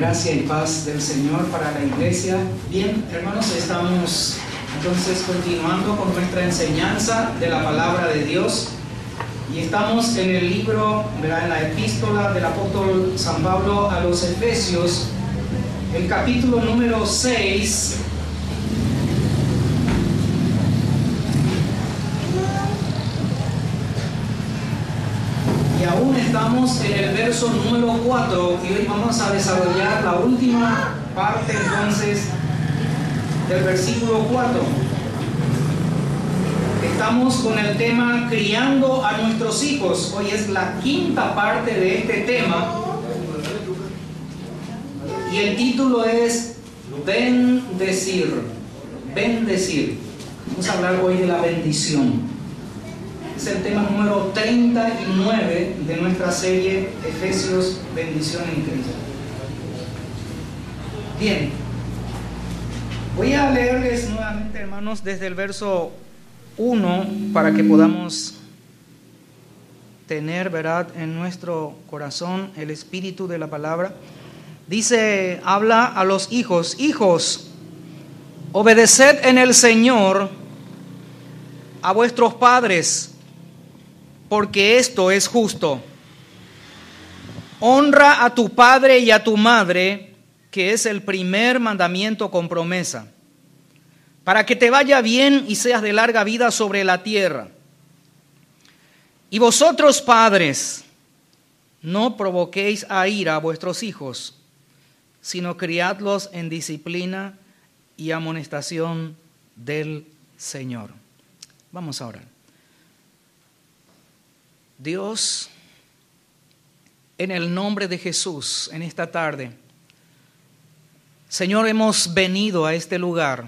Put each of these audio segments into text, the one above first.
Gracia y paz del Señor para la iglesia. Bien, hermanos, estamos entonces continuando con nuestra enseñanza de la palabra de Dios. Y estamos en el libro, ¿verdad?, en la epístola del apóstol San Pablo a los Efesios, el capítulo número 6. Y aún estamos en el verso número 4 y hoy vamos a desarrollar la última parte entonces del versículo 4. Estamos con el tema criando a nuestros hijos. Hoy es la quinta parte de este tema y el título es bendecir. Bendecir. Vamos a hablar hoy de la bendición. Es el tema número 39 de nuestra serie Efesios, bendición en Cristo. Bien, voy a leerles nuevamente, hermanos, desde el verso 1 para que podamos tener, ¿verdad?, en nuestro corazón el espíritu de la palabra. Dice, habla a los hijos: hijos, obedeced en el Señor a vuestros padres, porque esto es justo. Honra a tu padre y a tu madre, que es el primer mandamiento con promesa, para que te vaya bien y seas de larga vida sobre la tierra. Y vosotros, padres, no provoquéis a ira a vuestros hijos, sino criadlos en disciplina y amonestación del Señor. Vamos a orar. Dios, en el nombre de Jesús, en esta tarde, Señor, hemos venido a este lugar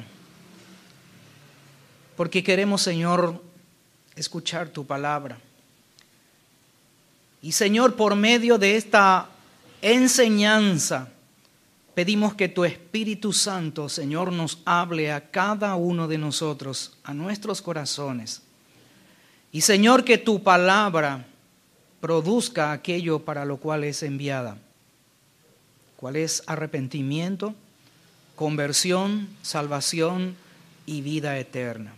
porque queremos, Señor, escuchar tu palabra. Y, Señor, por medio de esta enseñanza, pedimos que tu Espíritu Santo, Señor, nos hable a cada uno de nosotros, a nuestros corazones. Y, Señor, que tu palabra produzca aquello para lo cual es enviada, cual es arrepentimiento, conversión, salvación y vida eterna.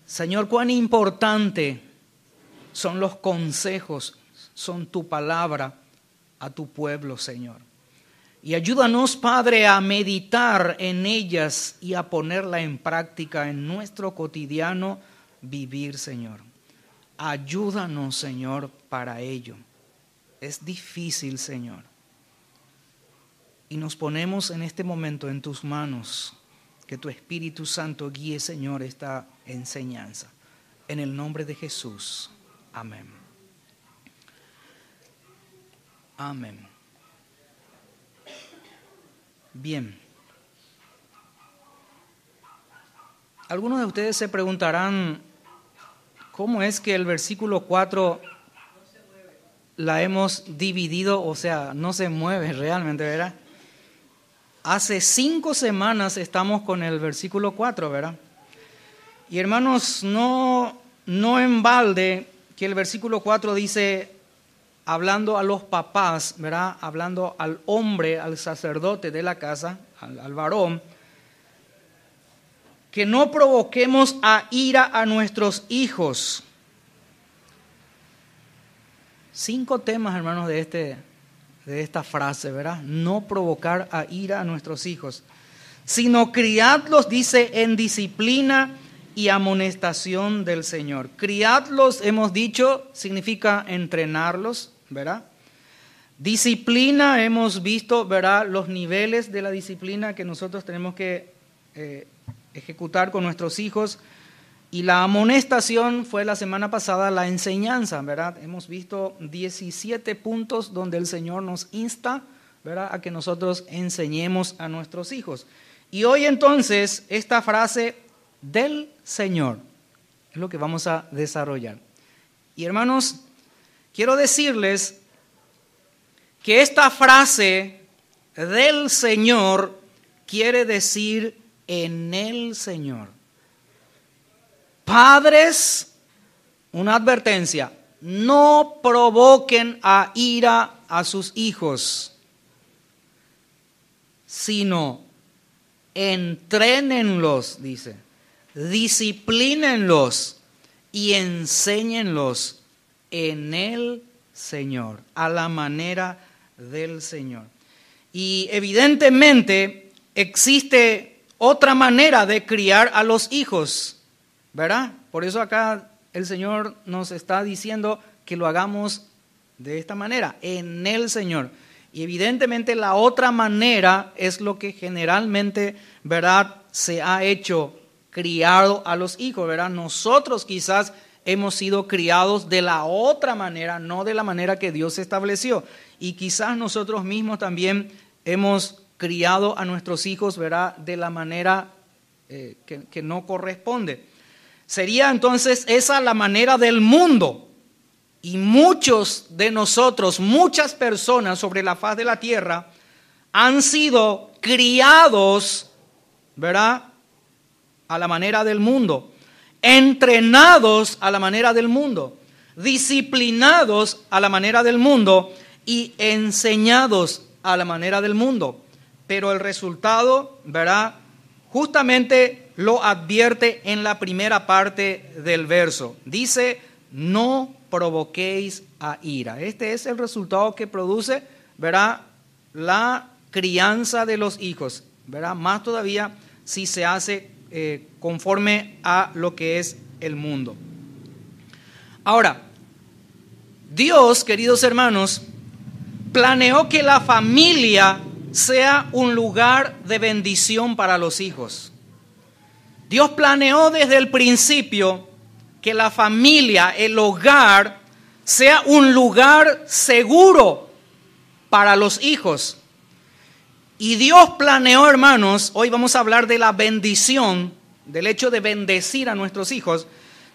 Señor, cuán importante son los consejos, son tu palabra a tu pueblo, Señor. Y ayúdanos, Padre, a meditar en ellas y a ponerla en práctica en nuestro cotidiano vivir, Señor. Ayúdanos, Señor, para ello. Es difícil, Señor. Y nos ponemos en este momento en tus manos. Que tu Espíritu Santo guíe, Señor, esta enseñanza. En el nombre de Jesús. Amén. Amén. Bien. Algunos de ustedes se preguntarán, ¿cómo es que el versículo 4 la hemos dividido? O sea, no se mueve realmente, ¿verdad? Hace 5 semanas estamos con el versículo 4, ¿verdad? Y hermanos, no en balde que el versículo 4 dice, hablando a los papás, ¿verdad?, hablando al hombre, al sacerdote de la casa, al varón, que no provoquemos a ira a nuestros hijos. 5 temas, hermanos, de esta frase, ¿verdad? No provocar a ira a nuestros hijos, sino criadlos, dice, en disciplina y amonestación del Señor. Criadlos, hemos dicho, significa entrenarlos, ¿verdad? Disciplina, hemos visto, ¿verdad?, los niveles de la disciplina que nosotros tenemos que ejecutar con nuestros hijos. Y la amonestación fue la semana pasada la enseñanza, ¿verdad? Hemos visto 17 puntos donde el Señor nos insta, ¿verdad?, a que nosotros enseñemos a nuestros hijos. Y hoy entonces esta frase del Señor es lo que vamos a desarrollar. Y hermanos, quiero decirles que esta frase del Señor quiere decir en el Señor. Padres, una advertencia: no provoquen a ira a sus hijos. sino entrénenlos, dice, disciplínenlos y enséñenlos en el Señor, a la manera del Señor. Y evidentemente existe otra manera de criar a los hijos, ¿verdad? Por eso acá el Señor nos está diciendo que lo hagamos de esta manera, en el Señor. Y evidentemente la otra manera es lo que generalmente, ¿verdad?, se ha hecho, criado a los hijos, ¿verdad? Nosotros quizás hemos sido criados de la otra manera, no de la manera que Dios estableció. Y quizás nosotros mismos también hemos criado a nuestros hijos, ¿verdad?, de la manera que no corresponde. Sería entonces esa la manera del mundo. Y muchos de nosotros, muchas personas sobre la faz de la tierra han sido criados, ¿verdad?, a la manera del mundo, entrenados a la manera del mundo, disciplinados a la manera del mundo y enseñados a la manera del mundo. Pero el resultado, ¿verdad?, justamente lo advierte en la primera parte del verso. Dice, no provoquéis a ira. Este es el resultado que produce, ¿verdad?, la crianza de los hijos, ¿verdad? Más todavía si se hace conforme a lo que es el mundo. Ahora, Dios, queridos hermanos, planeó que la familia sea un lugar de bendición para los hijos. Dios planeó desde el principio que la familia, el hogar, sea un lugar seguro para los hijos. Y Dios planeó, hermanos, hoy vamos a hablar de la bendición, del hecho de bendecir a nuestros hijos.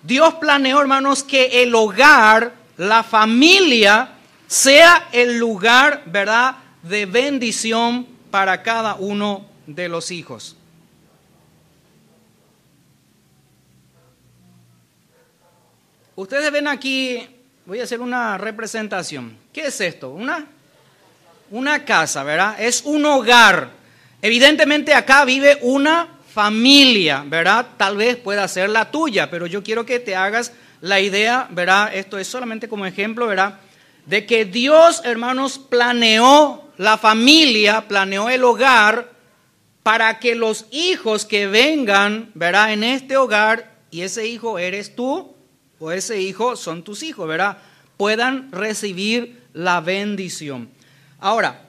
Dios planeó, hermanos, que el hogar, la familia, sea el lugar, ¿verdad?, de bendición para cada uno de los hijos. Ustedes ven aquí, voy a hacer una representación. ¿Qué es esto? Una casa, ¿verdad? Es un hogar. Evidentemente acá vive una familia, ¿verdad? Tal vez pueda ser la tuya, pero yo quiero que te hagas la idea, ¿verdad? Esto es solamente como ejemplo, ¿verdad?, de que Dios, hermanos, planeó la familia, planeó el hogar para que los hijos que vengan, ¿verdad?, en este hogar, y ese hijo eres tú, o ese hijo son tus hijos, ¿verdad?, puedan recibir la bendición. Ahora,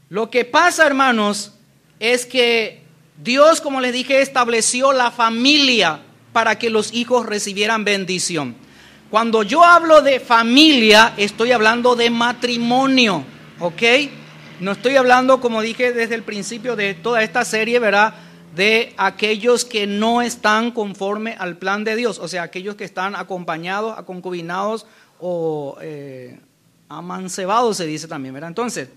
lo que pasa, hermanos, es que Dios, como les dije, estableció la familia para que los hijos recibieran bendición. Cuando yo hablo de familia, estoy hablando de matrimonio, ¿ok? No estoy hablando, como dije desde el principio de toda esta serie, ¿verdad?, de aquellos que no están conforme al plan de Dios, o sea, aquellos que están acompañados, aconcubinados o amancebados, se dice también, ¿verdad? Entonces,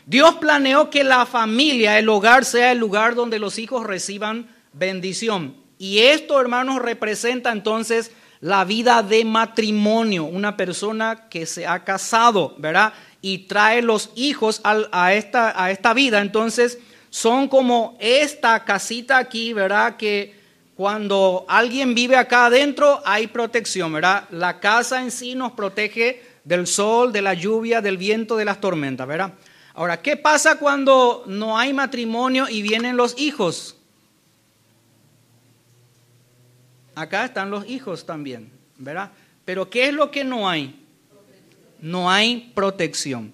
Dios planeó que la familia, el hogar, sea el lugar donde los hijos reciban bendición. Y esto, hermanos, representa entonces la vida de matrimonio, una persona que se ha casado, ¿verdad?, y trae los hijos a esta vida. Entonces, son como esta casita aquí, ¿verdad?, que cuando alguien vive acá adentro hay protección, ¿verdad? La casa en sí nos protege del sol, de la lluvia, del viento, de las tormentas, ¿verdad? Ahora, ¿qué pasa cuando no hay matrimonio y vienen los hijos? Acá están los hijos también, ¿verdad? Pero ¿qué es lo que no hay? No hay protección.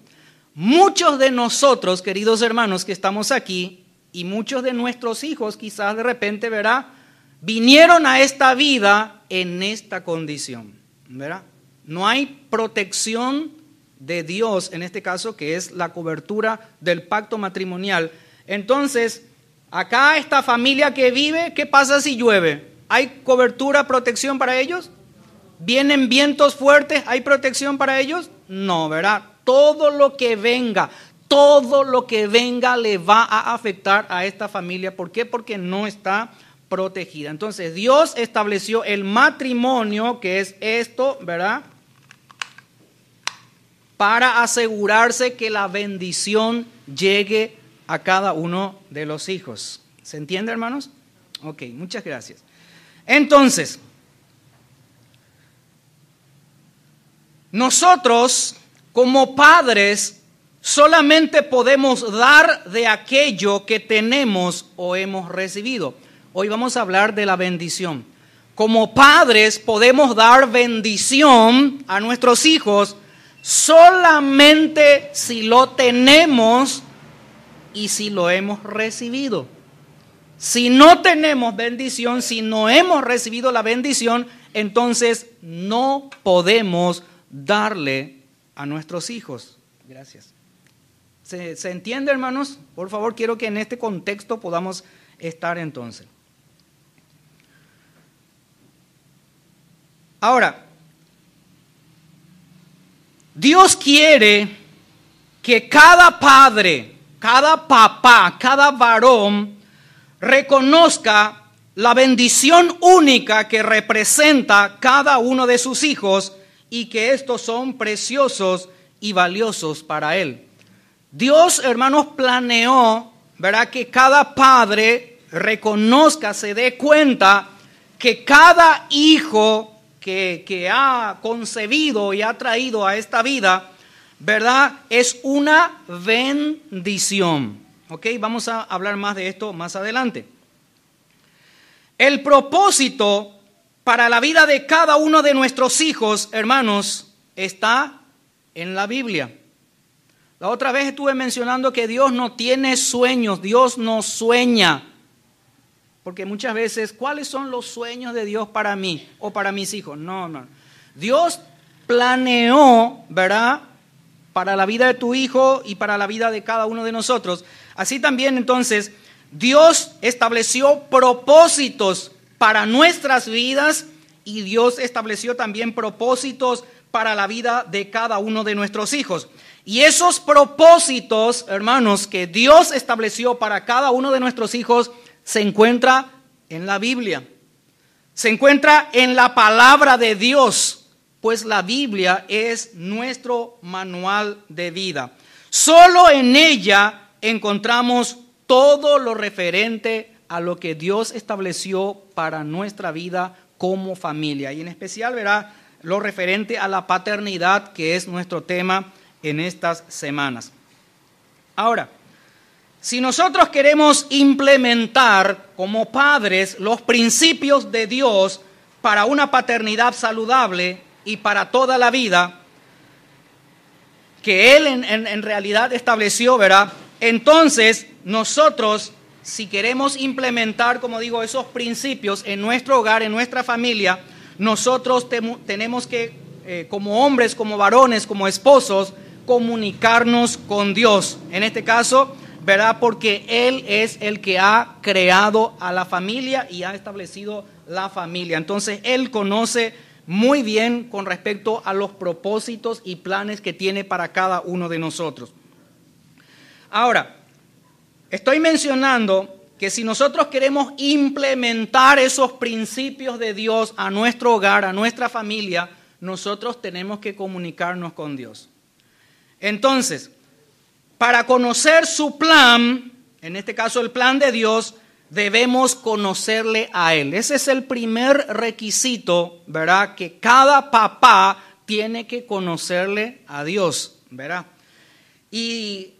Muchos de nosotros, queridos hermanos, que estamos aquí, y muchos de nuestros hijos quizás de repente, ¿verdad?, vinieron a esta vida en esta condición, ¿verdad? No hay protección de Dios, en este caso, que es la cobertura del pacto matrimonial. Entonces, acá esta familia que vive, ¿qué pasa si llueve? ¿Hay cobertura, protección para ellos? ¿Vienen vientos fuertes? ¿Hay protección para ellos? No, ¿verdad? Todo lo que venga le va a afectar a esta familia. ¿Por qué? Porque no está protegida. Entonces, Dios estableció el matrimonio, que es esto, ¿verdad?, para asegurarse que la bendición llegue a cada uno de los hijos. ¿Se entiende, hermanos? Ok, muchas gracias. Entonces, nosotros como padres solamente podemos dar de aquello que tenemos o hemos recibido. Hoy vamos a hablar de la bendición. Como padres podemos dar bendición a nuestros hijos solamente si lo tenemos y si lo hemos recibido. Si no tenemos bendición, si no hemos recibido la bendición, entonces no podemos darle a nuestros hijos. Gracias. ¿Se entiende, hermanos? Por favor, quiero que en este contexto podamos estar entonces. Ahora, Dios quiere que cada padre, cada papá, cada varón reconozca la bendición única que representa cada uno de sus hijos y que estos son preciosos y valiosos para él. Dios, hermanos, planeó, ¿verdad?, que cada padre reconozca, se dé cuenta que cada hijo que ha concebido y ha traído a esta vida, ¿verdad?, es una bendición. ¿Ok? Vamos a hablar más de esto más adelante. El propósito para la vida de cada uno de nuestros hijos, hermanos, está en la Biblia. La otra vez estuve mencionando que Dios no tiene sueños, Dios no sueña. Porque muchas veces, ¿cuáles son los sueños de Dios para mí o para mis hijos? No. Dios planeó, ¿verdad?, para la vida de tu hijo y para la vida de cada uno de nosotros. Así también, entonces, Dios estableció propósitos para nuestras vidas y Dios estableció también propósitos para la vida de cada uno de nuestros hijos. Y esos propósitos, hermanos, que Dios estableció para cada uno de nuestros hijos, se encuentra en la Biblia. Se encuentra en la palabra de Dios, pues la Biblia es nuestro manual de vida. Solo en ella encontramos todo lo referente a lo que Dios estableció para nuestra vida como familia. Y en especial, verá, lo referente a la paternidad, que es nuestro tema en estas semanas. Ahora, si nosotros queremos implementar como padres los principios de Dios para una paternidad saludable y para toda la vida, que Él en realidad estableció, ¿verdad? Entonces, nosotros, si queremos implementar, como digo, esos principios en nuestro hogar, en nuestra familia, nosotros tenemos que, como hombres, como varones, como esposos, comunicarnos con Dios. En este caso, ¿verdad?, porque Él es el que ha creado a la familia y ha establecido la familia. Entonces, Él conoce muy bien con respecto a los propósitos y planes que tiene para cada uno de nosotros. Ahora, estoy mencionando que si nosotros queremos implementar esos principios de Dios a nuestro hogar, a nuestra familia, nosotros tenemos que comunicarnos con Dios. Entonces, para conocer su plan, en este caso el plan de Dios, debemos conocerle a Él. Ese es el primer requisito, ¿verdad?, que cada papá tiene que conocerle a Dios, ¿verdad? Y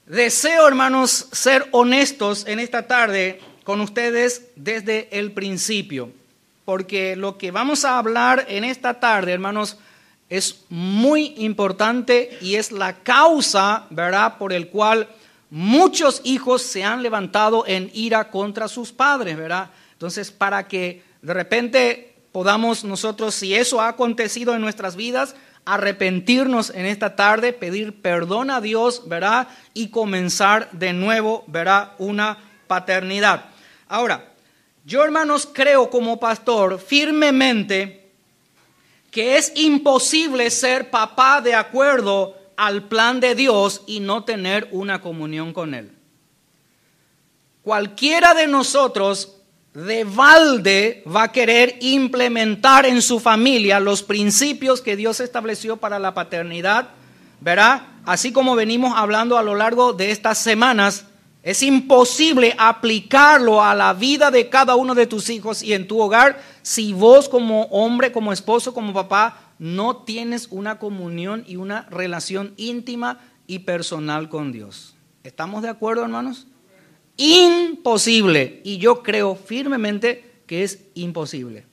deseo, hermanos, ser honestos en esta tarde con ustedes desde el principio, porque lo que vamos a hablar en esta tarde, hermanos, es muy importante y es la causa, ¿verdad?, por el cual muchos hijos se han levantado en ira contra sus padres, ¿verdad? Entonces, para que de repente podamos nosotros, si eso ha acontecido en nuestras vidas, arrepentirnos en esta tarde, pedir perdón a Dios, ¿verdad?, y comenzar de nuevo, ¿verdad?, una paternidad. Ahora, yo, hermanos, creo como pastor firmemente que es imposible ser papá de acuerdo al plan de Dios y no tener una comunión con Él. Cualquiera de nosotros de balde va a querer implementar en su familia los principios que Dios estableció para la paternidad, ¿verdad? Así como venimos hablando a lo largo de estas semanas, es imposible aplicarlo a la vida de cada uno de tus hijos y en tu hogar si vos como hombre, como esposo, como papá, no tienes una comunión y una relación íntima y personal con Dios. ¿Estamos de acuerdo, hermanos? Imposible. Y yo creo firmemente que es imposible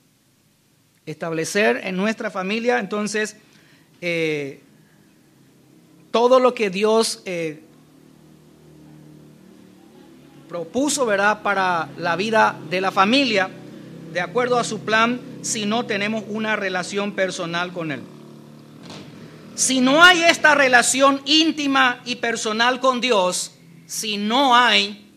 establecer en nuestra familia, entonces, todo lo que Dios propuso, ¿verdad?, para la vida de la familia, de acuerdo a su plan, si no tenemos una relación personal con Él. Si no hay esta relación íntima y personal con Dios, si no hay,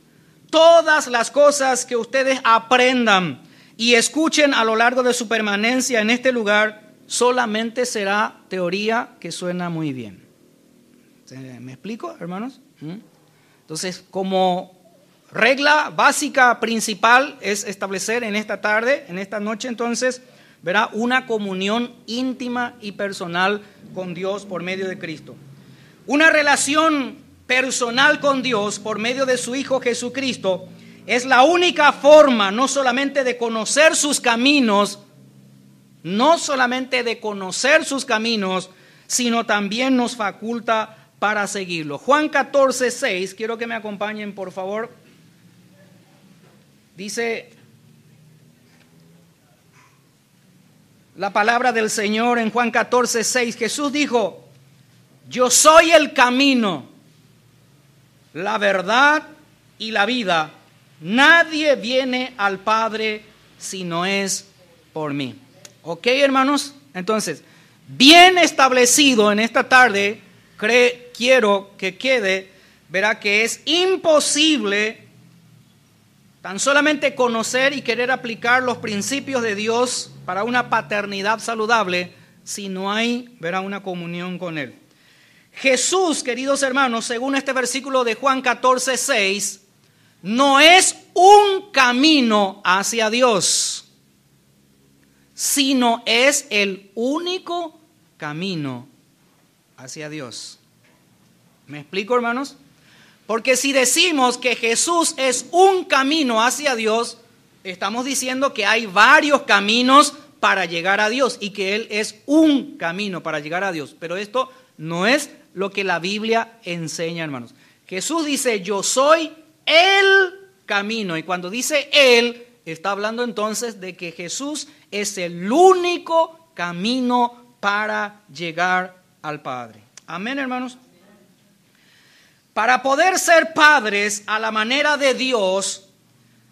todas las cosas que ustedes aprendan y escuchen a lo largo de su permanencia en este lugar, solamente será teoría que suena muy bien. ¿Me explico, hermanos? Entonces, como regla básica principal es establecer en esta tarde, en esta noche, entonces, verá una comunión íntima y personal con Dios por medio de Cristo. Una relación personal con Dios por medio de su Hijo Jesucristo es la única forma no solamente de conocer sus caminos, sino también nos faculta para seguirlo. Juan 14:6, quiero que me acompañen por favor. Dice la palabra del Señor en Juan 14:6. Jesús dijo: yo soy el camino, la verdad y la vida. Nadie viene al Padre si no es por mí. ¿Ok, hermanos? Entonces, bien establecido en esta tarde, quiero que quede, verá que es imposible tan solamente conocer y querer aplicar los principios de Dios para una paternidad saludable si no hay, verá, una comunión con Él. Jesús, queridos hermanos, según este versículo de Juan 14:6, no es un camino hacia Dios, sino es el único camino hacia Dios. ¿Me explico, hermanos? Porque si decimos que Jesús es un camino hacia Dios, estamos diciendo que hay varios caminos para llegar a Dios y que Él es un camino para llegar a Dios. Pero esto no es lo que la Biblia enseña, hermanos. Jesús dice: yo soy el camino. Y cuando dice Él, está hablando entonces de que Jesús es el único camino para llegar al Padre. Amén, hermanos. Para poder ser padres a la manera de Dios,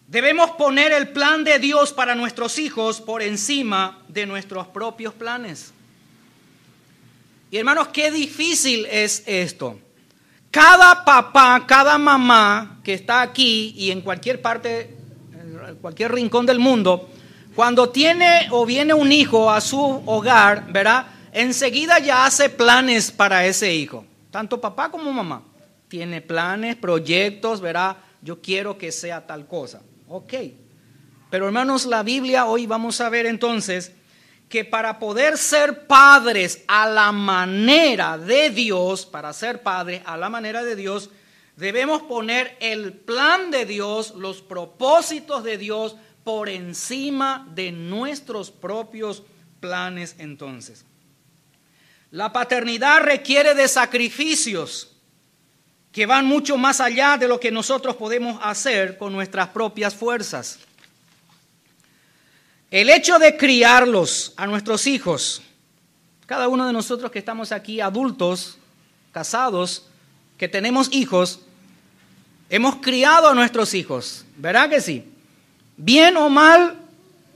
debemos poner el plan de Dios para nuestros hijos por encima de nuestros propios planes. Y hermanos, qué difícil es esto. Cada papá, cada mamá que está aquí y en cualquier parte, en cualquier rincón del mundo, cuando tiene o viene un hijo a su hogar, ¿verdad?, enseguida ya hace planes para ese hijo. Tanto papá como mamá. Tiene planes, proyectos, ¿verdad? Yo quiero que sea tal cosa. Ok. Pero hermanos, la Biblia hoy vamos a ver entonces que para poder ser padres a la manera de Dios, para ser padres a la manera de Dios, debemos poner el plan de Dios, los propósitos de Dios por encima de nuestros propios planes entonces. La paternidad requiere de sacrificios que van mucho más allá de lo que nosotros podemos hacer con nuestras propias fuerzas. El hecho de criarlos a nuestros hijos, cada uno de nosotros que estamos aquí adultos, casados, que tenemos hijos, hemos criado a nuestros hijos, ¿verdad que sí? Bien o mal,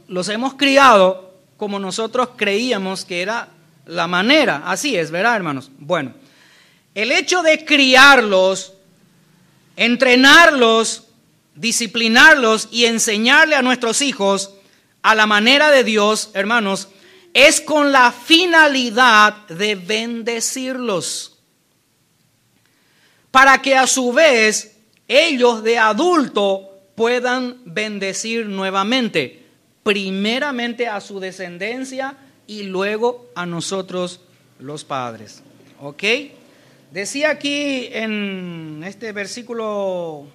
los hemos criado como nosotros creíamos que era la manera. Así es, ¿verdad, hermanos? Bueno, el hecho de criarlos, entrenarlos, disciplinarlos y enseñarle a nuestros hijos a la manera de Dios, hermanos, es con la finalidad de bendecirlos, para que a su vez ellos de adulto puedan bendecir nuevamente, primeramente a su descendencia y luego a nosotros los padres. ¿Ok? Decía aquí en este versículo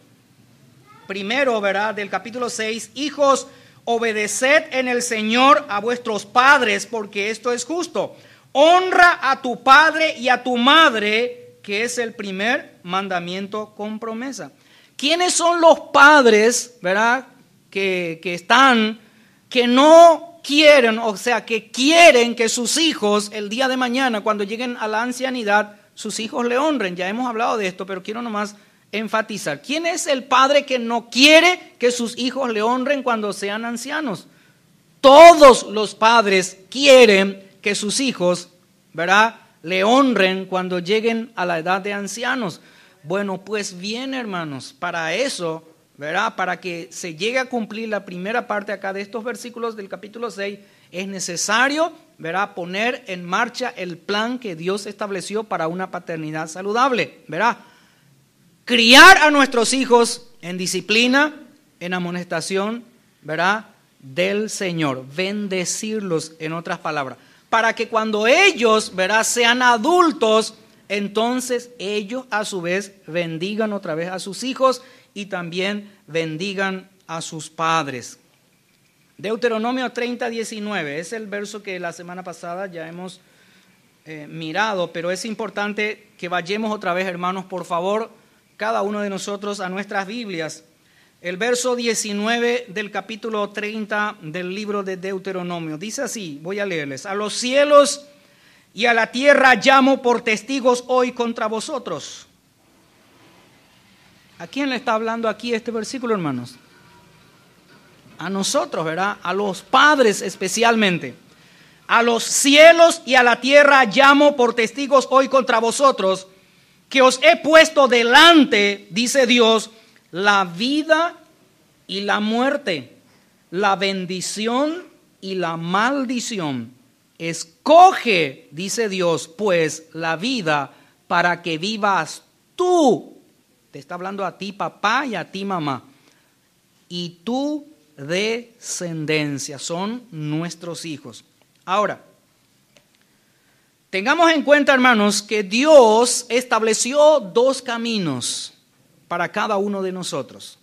primero, ¿verdad?, del capítulo 6, hijos, obedeced en el Señor a vuestros padres, porque esto es justo. Honra a tu padre y a tu madre, que es el primer mandamiento con promesa. ¿Quiénes son los padres, verdad, que no quieren, o sea, que quieren que sus hijos el día de mañana, cuando lleguen a la ancianidad, sus hijos le honren? Ya hemos hablado de esto, pero quiero nomás enfatizar. ¿Quién es el padre que no quiere que sus hijos le honren cuando sean ancianos? Todos los padres quieren que sus hijos, ¿verdad?, le honren cuando lleguen a la edad de ancianos. Bueno, pues bien, hermanos, para eso, ¿verdad?, para que se llegue a cumplir la primera parte acá de estos versículos del capítulo 6, es necesario, ¿verdad?, poner en marcha el plan que Dios estableció para una paternidad saludable, ¿verdad? Criar a nuestros hijos en disciplina, en amonestación, ¿verdad?, del Señor. Bendecirlos, en otras palabras, para que cuando ellos, ¿verdad?, sean adultos, entonces ellos a su vez bendigan otra vez a sus hijos y también bendigan a sus padres. Deuteronomio 30:19 es el verso que la semana pasada ya hemos mirado, pero es importante que vayamos otra vez, hermanos, por favor, cada uno de nosotros a nuestras Biblias. El verso 19 del capítulo 30 del libro de Deuteronomio dice así, voy a leerles: a los cielos y a la tierra llamo por testigos hoy contra vosotros. ¿A quién le está hablando aquí este versículo, hermanos? A nosotros, ¿verdad? A los padres especialmente. A los cielos y a la tierra llamo por testigos hoy contra vosotros, que os he puesto delante, dice Dios, la vida y la muerte, la bendición y la maldición. Escoge, dice Dios, pues la vida para que vivas tú. Te está hablando a ti, papá, y a ti, mamá. Y tu descendencia, son nuestros hijos. Ahora, tengamos en cuenta, hermanos, que Dios estableció dos caminos para cada uno de nosotros: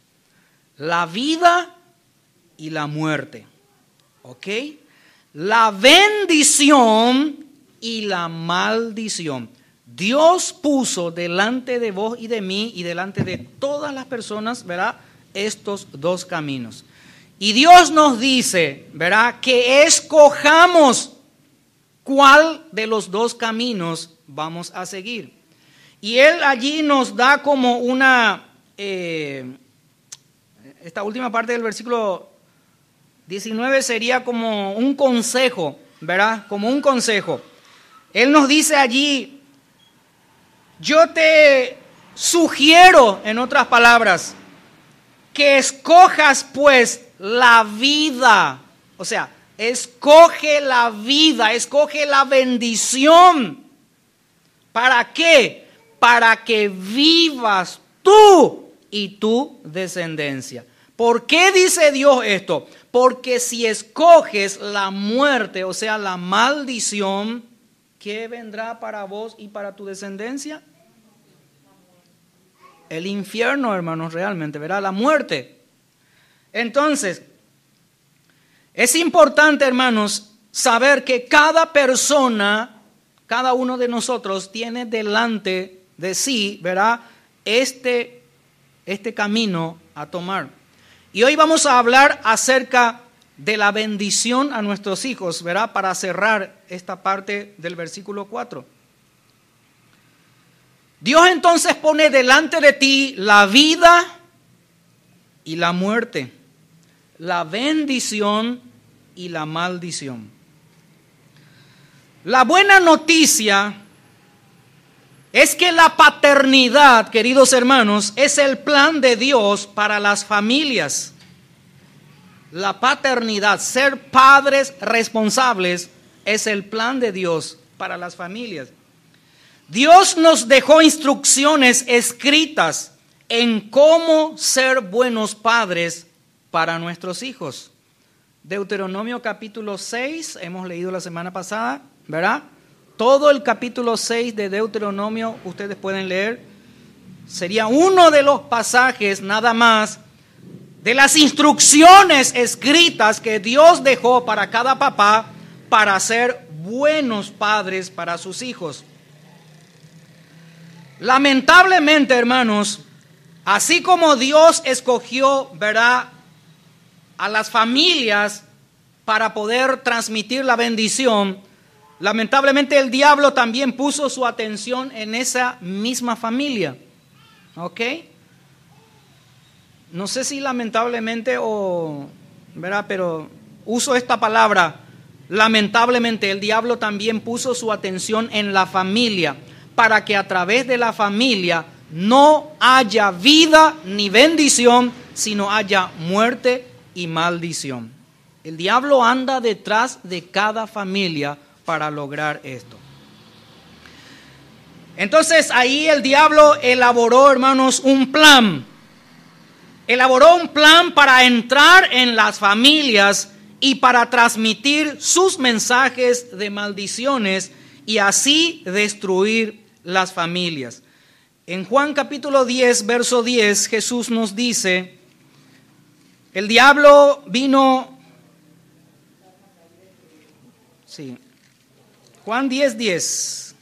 la vida y la muerte. ¿Ok? La bendición y la maldición. Dios puso delante de vos y de mí y delante de todas las personas, ¿verdad?, estos dos caminos. Y Dios nos dice, ¿verdad?, que escojamos cuál de los dos caminos vamos a seguir. Y Él allí nos da como una, esta última parte del versículo 19 sería como un consejo, ¿verdad? Como un consejo. Él nos dice allí: yo te sugiero, en otras palabras, que escojas pues la vida. O sea, escoge la vida, escoge la bendición. ¿Para qué? Para que vivas tú y tu descendencia. ¿Por qué dice Dios esto? Porque si escoges la muerte, o sea, la maldición, ¿qué vendrá para vos y para tu descendencia? El infierno, hermanos, realmente, ¿verdad? La muerte. Entonces, es importante, hermanos, saber que cada persona, cada uno de nosotros tiene delante de sí, ¿verdad?, este camino a tomar. Y hoy vamos a hablar acerca de la bendición a nuestros hijos, ¿verdad?, para cerrar esta parte del versículo 4. Dios entonces pone delante de ti la vida y la muerte, la bendición y la maldición. La buena noticia es que la paternidad, queridos hermanos, es el plan de Dios para las familias. La paternidad, ser padres responsables, es el plan de Dios para las familias. Dios nos dejó instrucciones escritas en cómo ser buenos padres para nuestros hijos. Deuteronomio capítulo 6, hemos leído la semana pasada, ¿verdad? Todo el capítulo 6 de Deuteronomio, ustedes pueden leer, sería uno de los pasajes nada más de las instrucciones escritas que Dios dejó para cada papá para ser buenos padres para sus hijos. Lamentablemente, hermanos, así como Dios escogió, ¿verdad?, a las familias para poder transmitir la bendición, lamentablemente el diablo también puso su atención en esa misma familia. ¿Ok? No sé si lamentablemente o, ¿verdad?, pero uso esta palabra. Lamentablemente el diablo también puso su atención en la familia para que a través de la familia no haya vida ni bendición, sino haya muerte y maldición. El diablo anda detrás de cada familia para lograr esto. Entonces ahí el diablo elaboró, hermanos, un plan. Elaboró un plan para entrar en las familias y para transmitir sus mensajes de maldiciones y así destruir las familias. En Juan capítulo 10, verso 10, Jesús nos dice, el diablo vino, sí, Juan 10, 10.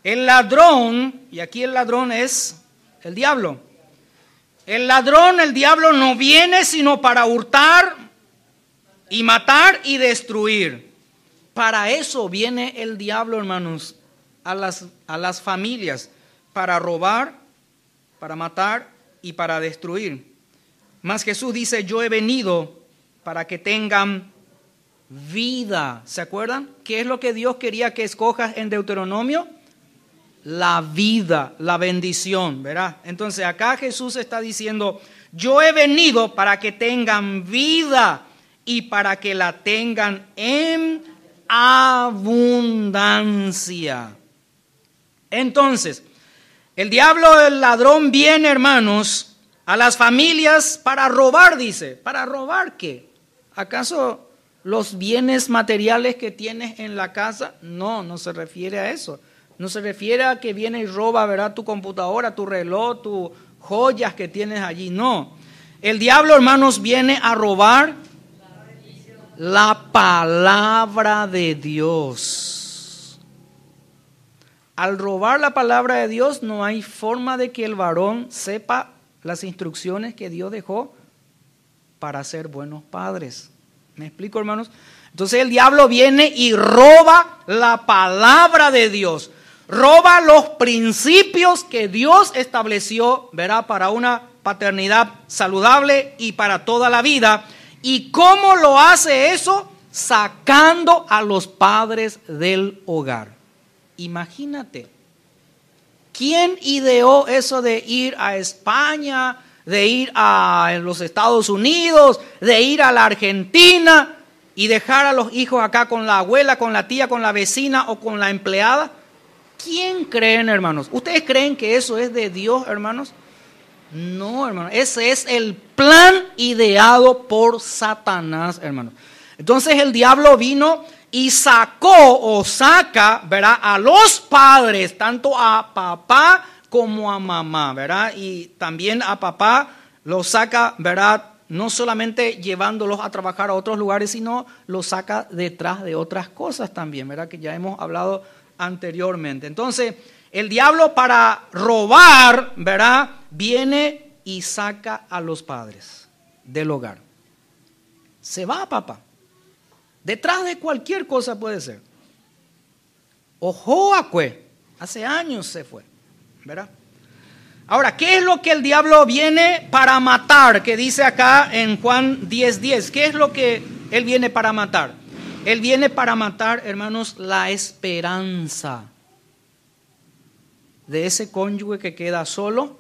El ladrón, y aquí el ladrón es el diablo. El ladrón, el diablo, no viene sino para hurtar y matar y destruir. Para eso viene el diablo, hermanos, a las familias, para robar, para matar y para destruir. Mas Jesús dice, yo he venido para que tengan vida. ¿Se acuerdan? ¿Qué es lo que Dios quería que escojas en Deuteronomio? La vida, la bendición, ¿verdad? Entonces acá Jesús está diciendo, yo he venido para que tengan vida y para que la tengan en abundancia. Entonces, el diablo, el ladrón viene, hermanos, a las familias para robar, dice. ¿Para robar qué? ¿Acaso los bienes materiales que tienes en la casa? No, no se refiere a eso. No se refiere a que viene y roba, ¿verdad?, tu computadora, tu reloj, tus joyas que tienes allí. No. El diablo, hermanos, viene a robar la palabra de Dios. Al robar la palabra de Dios no hay forma de que el varón sepa las instrucciones que Dios dejó para ser buenos padres. ¿Me explico, hermanos? Entonces el diablo viene y roba la palabra de Dios. Roba los principios que Dios estableció, ¿verdad?, para una paternidad saludable y para toda la vida. ¿Y cómo lo hace eso? Sacando a los padres del hogar. Imagínate, ¿quién ideó eso de ir a España, de ir a los Estados Unidos, de ir a la Argentina y dejar a los hijos acá con la abuela, con la tía, con la vecina o con la empleada? ¿Quién creen, hermanos? ¿Ustedes creen que eso es de Dios, hermanos? No, hermanos. Ese es el plan ideado por Satanás, hermanos. Entonces el diablo vino y sacó o saca, ¿verdad?, a los padres, tanto a papá como a mamá, ¿verdad? Y también a papá lo saca, ¿verdad?, no solamente llevándolos a trabajar a otros lugares, sino lo saca detrás de otras cosas también, ¿verdad?, que ya hemos hablado anteriormente. Entonces, el diablo para robar, ¿verdad?, viene y saca a los padres del hogar. Se va, papá. Detrás de cualquier cosa puede ser. Ojoacue, hace años se fue, ¿verdad? Ahora, ¿qué es lo que el diablo viene para matar? Que dice acá en Juan 10:10. ¿Qué es lo que él viene para matar? Él viene para matar, hermanos, la esperanza de ese cónyuge que queda solo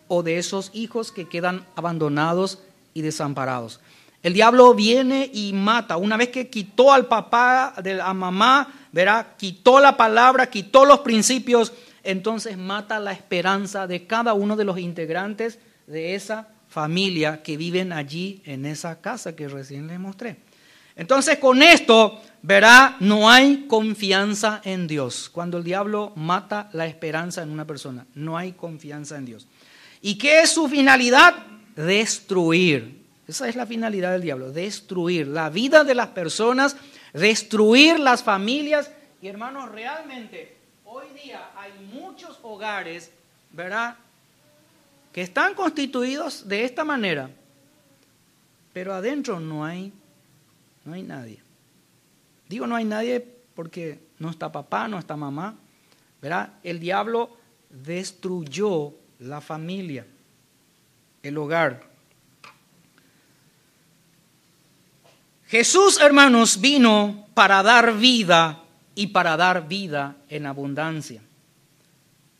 o de esos hijos que quedan abandonados y desamparados. El diablo viene y mata. Una vez que quitó al papá, de la mamá, ¿verdad?, quitó la palabra, quitó los principios, entonces mata la esperanza de cada uno de los integrantes de esa familia que viven allí en esa casa que recién les mostré. Entonces con esto, verá, no hay confianza en Dios. Cuando el diablo mata la esperanza en una persona, no hay confianza en Dios. ¿Y qué es su finalidad? Destruir. Esa es la finalidad del diablo, destruir la vida de las personas, destruir las familias. Y hermanos, realmente hoy día hay muchos hogares, ¿verdad?, que están constituidos de esta manera, pero adentro no hay nadie. Digo no hay nadie porque no está papá, no está mamá, ¿verdad? El diablo destruyó la familia, el hogar. Jesús, hermanos, vino para dar vida y para dar vida en abundancia.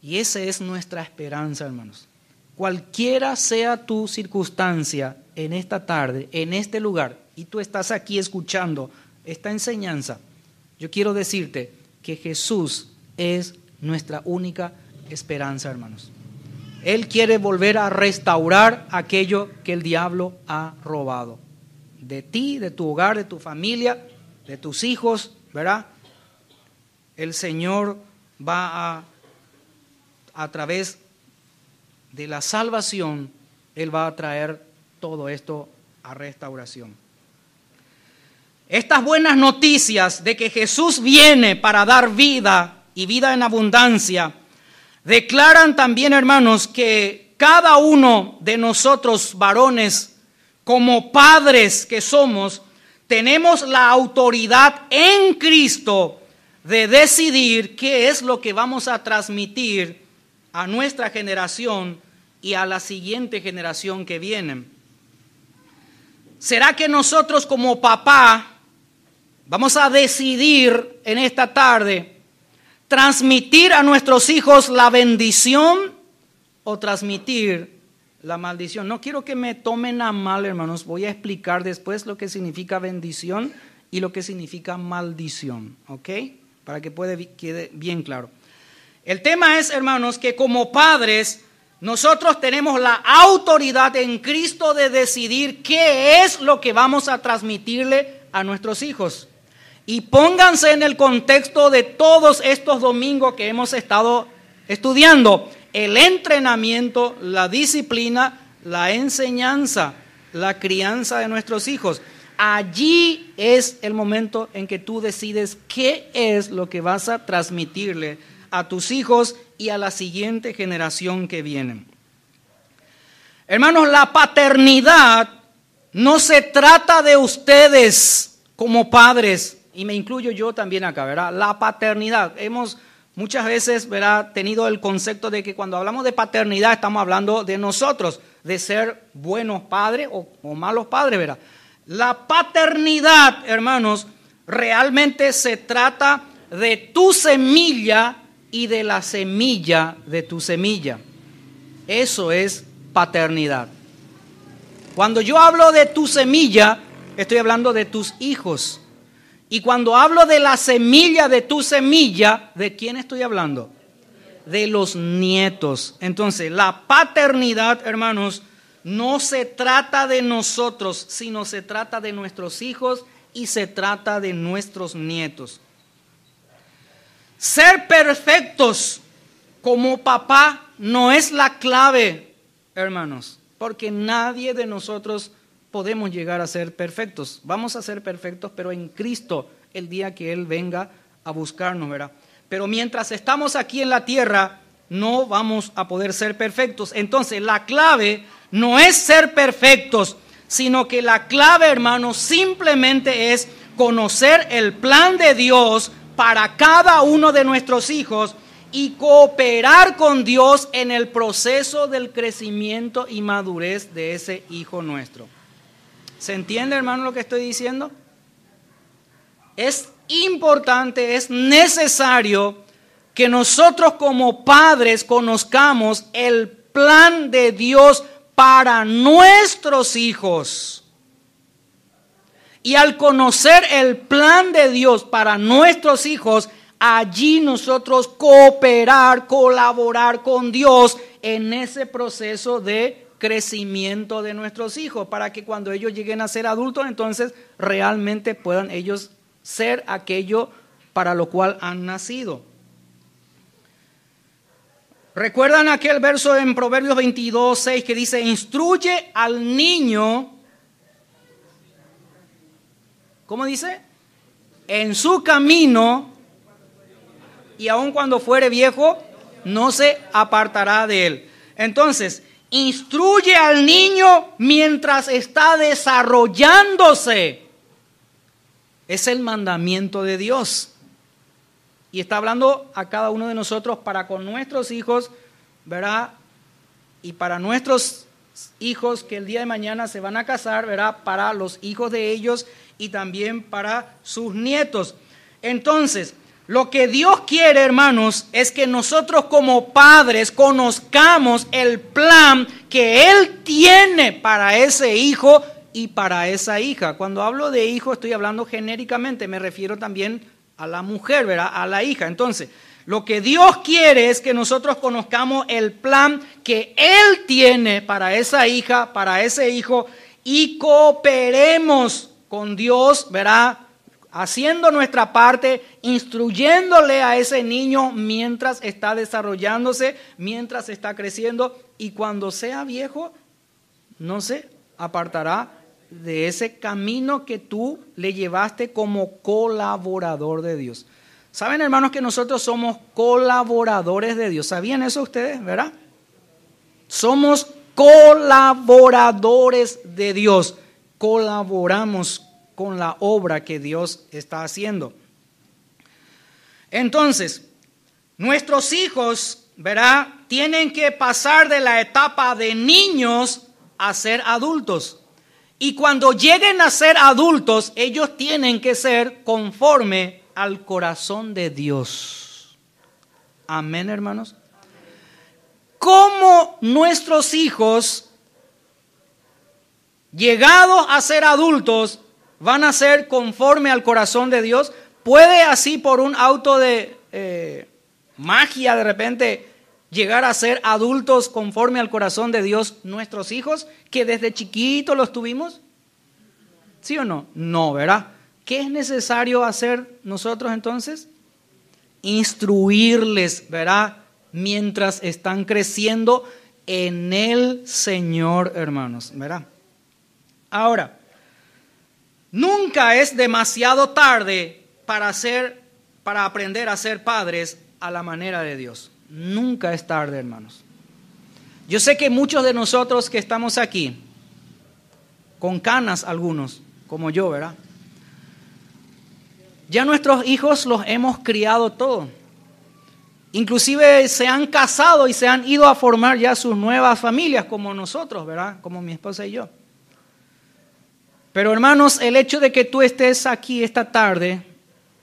Y esa es nuestra esperanza, hermanos. Cualquiera sea tu circunstancia en esta tarde, en este lugar, y tú estás aquí escuchando esta enseñanza, yo quiero decirte que Jesús es nuestra única esperanza, hermanos. Él quiere volver a restaurar aquello que el diablo ha robado. De ti, de tu hogar, de tu familia, de tus hijos, ¿verdad? El Señor va a través de la salvación, Él va a traer todo esto a restauración. Estas buenas noticias de que Jesús viene para dar vida y vida en abundancia, declaran también, hermanos, que cada uno de nosotros varones, como padres que somos, tenemos la autoridad en Cristo de decidir qué es lo que vamos a transmitir a nuestra generación y a la siguiente generación que viene. ¿Será que nosotros como papá vamos a decidir en esta tarde transmitir a nuestros hijos la bendición o transmitir la maldición? No quiero que me tomen a mal, hermanos. Voy a explicar después lo que significa bendición y lo que significa maldición, ¿ok? Para que quede bien claro. El tema es, hermanos, que como padres nosotros tenemos la autoridad en Cristo de decidir qué es lo que vamos a transmitirle a nuestros hijos. Y pónganse en el contexto de todos estos domingos que hemos estado estudiando: el entrenamiento, la disciplina, la enseñanza, la crianza de nuestros hijos. Allí es el momento en que tú decides qué es lo que vas a transmitirle a tus hijos y a la siguiente generación que viene. Hermanos, la paternidad no se trata de ustedes como padres, y me incluyo yo también acá, ¿verdad? La paternidad, hemos muchas veces, ¿verdad?, tenido el concepto de que cuando hablamos de paternidad estamos hablando de nosotros, de ser buenos padres o malos padres, ¿verdad? La paternidad, hermanos, realmente se trata de tu semilla y de la semilla de tu semilla. Eso es paternidad. Cuando yo hablo de tu semilla, estoy hablando de tus hijos. Y cuando hablo de la semilla de tu semilla, ¿de quién estoy hablando? De los nietos. Entonces, la paternidad, hermanos, no se trata de nosotros, sino se trata de nuestros hijos y se trata de nuestros nietos. Ser perfectos como papá no es la clave, hermanos, porque nadie de nosotros podemos llegar a ser perfectos. Vamos a ser perfectos, pero en Cristo, el día que Él venga a buscarnos, ¿verdad? Pero mientras estamos aquí en la tierra, no vamos a poder ser perfectos. Entonces, la clave no es ser perfectos, sino que la clave, hermanos, simplemente es conocer el plan de Dios para cada uno de nuestros hijos y cooperar con Dios en el proceso del crecimiento y madurez de ese hijo nuestro. ¿Se entiende, hermano, lo que estoy diciendo? Es importante, es necesario que nosotros como padres conozcamos el plan de Dios para nuestros hijos. Y al conocer el plan de Dios para nuestros hijos, allí nosotros cooperar, colaborar con Dios en ese proceso de crecimiento de nuestros hijos, para que cuando ellos lleguen a ser adultos, entonces realmente puedan ellos ser aquello para lo cual han nacido. ¿Recuerdan aquel verso en Proverbios 22:6 que dice: instruye al niño, ¿cómo dice? En su camino, y aun cuando fuere viejo, no se apartará de él. Entonces, instruye al niño mientras está desarrollándose. Es el mandamiento de Dios. Y está hablando a cada uno de nosotros para con nuestros hijos, ¿verdad? Y para nuestros hijos que el día de mañana se van a casar, ¿verdad? Para los hijos de ellos y también para sus nietos. Entonces, lo que Dios quiere, hermanos, es que nosotros como padres conozcamos el plan que Él tiene para ese hijo y para esa hija. Cuando hablo de hijo estoy hablando genéricamente, me refiero también a la mujer, ¿verdad? A la hija. Entonces, lo que Dios quiere es que nosotros conozcamos el plan que Él tiene para esa hija, para ese hijo, y cooperemos con Dios, ¿verdad? Haciendo nuestra parte, instruyéndole a ese niño mientras está desarrollándose, mientras está creciendo, y cuando sea viejo, no se apartará de ese camino que tú le llevaste como colaborador de Dios. ¿Saben, hermanos, que nosotros somos colaboradores de Dios? ¿Sabían eso ustedes, verdad? Somos colaboradores de Dios. Colaboramos con la obra que Dios está haciendo. Entonces, nuestros hijos, ¿verdad?, tienen que pasar de la etapa de niños a ser adultos. Y cuando lleguen a ser adultos, ellos tienen que ser conforme al corazón de Dios. Amén, hermanos. ¿Cómo nuestros hijos, llegados a ser adultos, van a ser conforme al corazón de Dios? ¿Puede así por un auto de magia de repente llegar a ser adultos conforme al corazón de Dios nuestros hijos, que desde chiquitos los tuvimos? ¿Sí o no? No, ¿verdad? ¿Qué es necesario hacer nosotros entonces? Instruirles, ¿verdad?, mientras están creciendo en el Señor, hermanos, ¿verdad? Ahora, nunca es demasiado tarde para aprender a ser padres a la manera de Dios. Nunca es tarde, hermanos. Yo sé que muchos de nosotros que estamos aquí, con canas algunos, como yo, ¿verdad?, ya nuestros hijos los hemos criado todos. Inclusive se han casado y se han ido a formar ya sus nuevas familias, como nosotros, ¿verdad?, como mi esposa y yo. Pero, hermanos, el hecho de que tú estés aquí esta tarde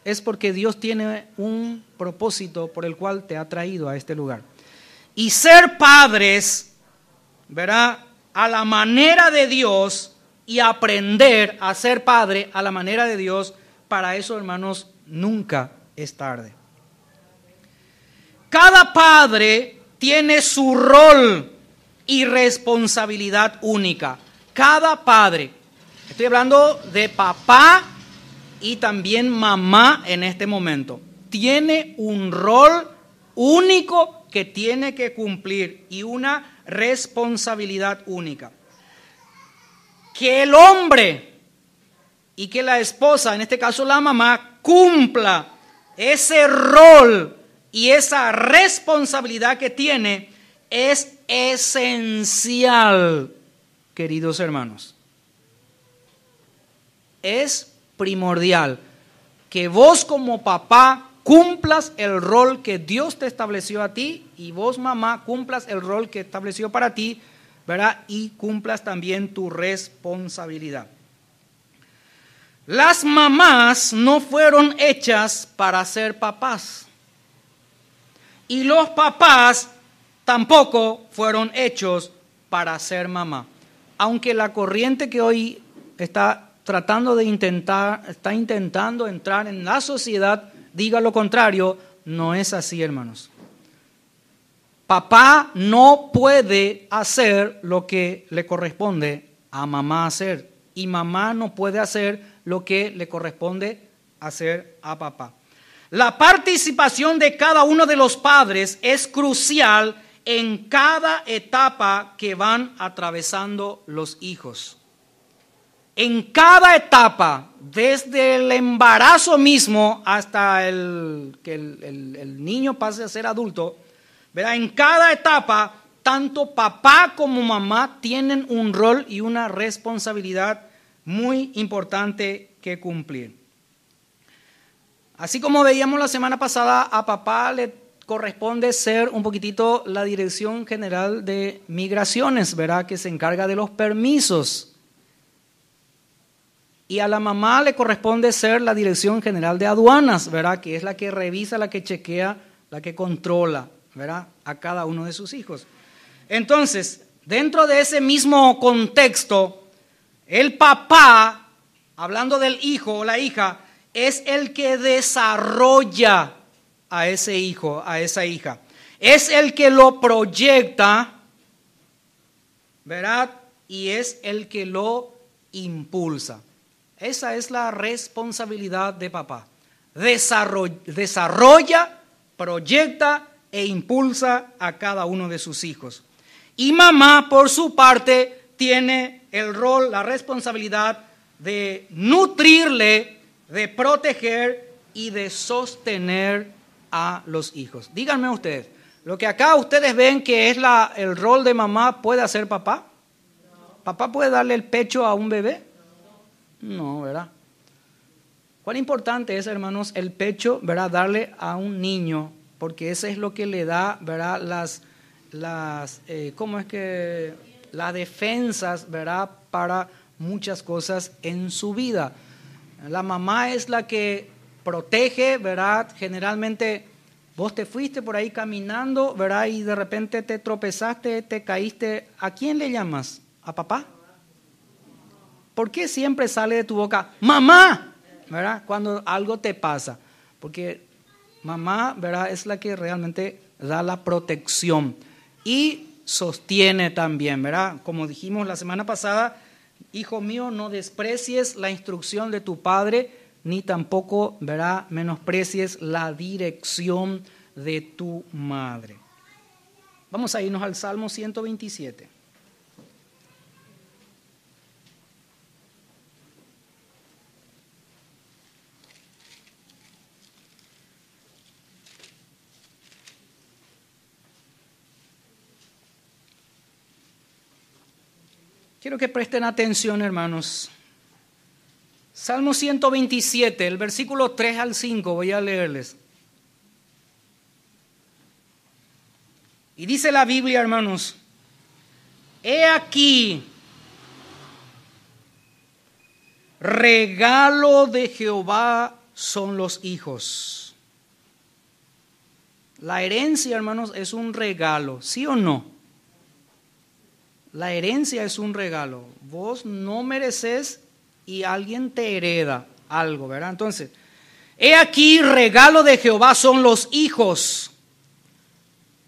es porque Dios tiene un propósito por el cual te ha traído a este lugar. Y ser padres, ¿verdad?, a la manera de Dios, y aprender a ser padre a la manera de Dios, para eso, hermanos, nunca es tarde. Cada padre tiene su rol y responsabilidad única. Cada padre. Estoy hablando de papá y también mamá en este momento. Tiene un rol único que tiene que cumplir y una responsabilidad única. Que el hombre y que la esposa, en este caso la mamá, cumpla ese rol y esa responsabilidad que tiene es esencial, queridos hermanos. Es primordial que vos como papá cumplas el rol que Dios te estableció a ti, y vos mamá cumplas el rol que estableció para ti, ¿verdad? Y cumplas también tu responsabilidad. Las mamás no fueron hechas para ser papás, y los papás tampoco fueron hechos para ser mamá. Aunque la corriente que hoy está intentando entrar en la sociedad diga lo contrario, no es así, hermanos. Papá no puede hacer lo que le corresponde a mamá hacer, y mamá no puede hacer lo que le corresponde hacer a papá. La participación de cada uno de los padres es crucial en cada etapa que van atravesando los hijos. En cada etapa, desde el embarazo mismo hasta que el niño pase a ser adulto, ¿verdad? En cada etapa, tanto papá como mamá tienen un rol y una responsabilidad muy importante que cumplir. Así como veíamos la semana pasada, a papá le corresponde ser un poquitito la Dirección General de Migraciones, ¿verdad? Que se encarga de los permisos. Y a la mamá le corresponde ser la Dirección General de Aduanas, ¿verdad? Que es la que revisa, la que chequea, la que controla, ¿verdad? A cada uno de sus hijos. Entonces, dentro de ese mismo contexto, el papá, hablando del hijo o la hija, es el que desarrolla a ese hijo, a esa hija. Es el que lo proyecta, ¿verdad? Y es el que lo impulsa. Esa es la responsabilidad de papá. Desarrolla, proyecta e impulsa a cada uno de sus hijos. Y mamá, por su parte, tiene el rol, la responsabilidad de nutrirle, de proteger y de sostener a los hijos. Díganme ustedes, lo que acá ustedes ven que es el rol de mamá, ¿puede hacer papá? ¿Papá puede darle el pecho a un bebé? No, ¿verdad? Cuán importante es, hermanos, el pecho, ¿verdad? Darle a un niño, porque eso es lo que le da, ¿verdad? Las defensas, ¿verdad? Para muchas cosas en su vida. La mamá es la que protege, ¿verdad? Generalmente vos te fuiste por ahí caminando, ¿verdad? Y de repente te tropezaste, te caíste. ¿A quién le llamas? ¿A papá? ¿Por qué siempre sale de tu boca mamá, ¿verdad? Cuando algo te pasa. Porque mamá, ¿verdad? Es la que realmente da la protección y sostiene también, ¿verdad? Como dijimos la semana pasada, hijo mío, no desprecies la instrucción de tu padre, ni tampoco, ¿verdad?, menosprecies la dirección de tu madre. Vamos a irnos al Salmo 127. Quiero que presten atención, hermanos. Salmo 127, el versículo 3 al 5, voy a leerles. Y dice la Biblia, hermanos, he aquí, regalo de Jehová son los hijos. La herencia, hermanos, es un regalo, ¿sí o no? La herencia es un regalo. Vos no mereces y alguien te hereda algo, ¿verdad? Entonces, he aquí, regalo de Jehová son los hijos.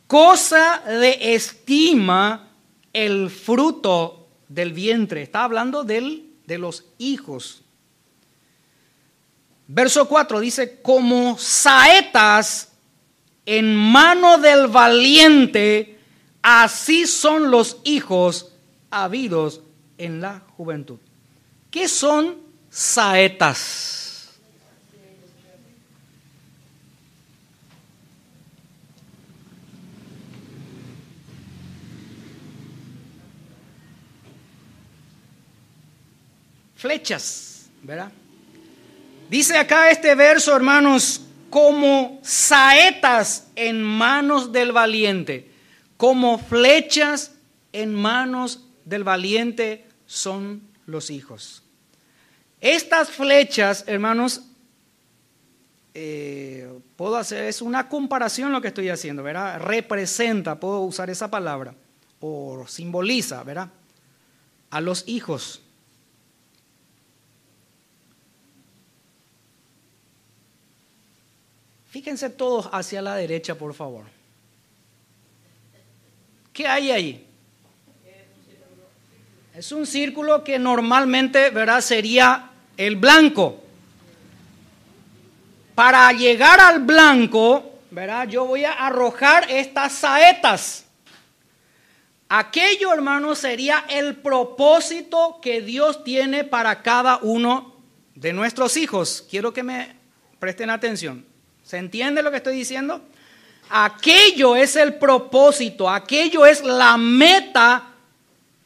Cosa de estima el fruto del vientre. Está hablando de los hijos. Verso 4 dice, como saetas en mano del valiente, así son los hijos habidos en la juventud. ¿Qué son saetas? Flechas, ¿verdad? Dice acá este verso, hermanos, como saetas en manos del valiente, como flechas en manos del valiente son los hijos. Estas flechas, hermanos, es una comparación lo que estoy haciendo, ¿verdad? Representa, puedo usar esa palabra, o simboliza, ¿verdad?, a los hijos. Fíjense todos hacia la derecha, por favor. ¿Qué hay ahí? Es un círculo que normalmente, ¿verdad?, sería el blanco. Para llegar al blanco, ¿verdad?, yo voy a arrojar estas saetas. Aquello, hermanos, sería el propósito que Dios tiene para cada uno de nuestros hijos. Quiero que me presten atención. ¿Se entiende lo que estoy diciendo? Aquello es el propósito, aquello es la meta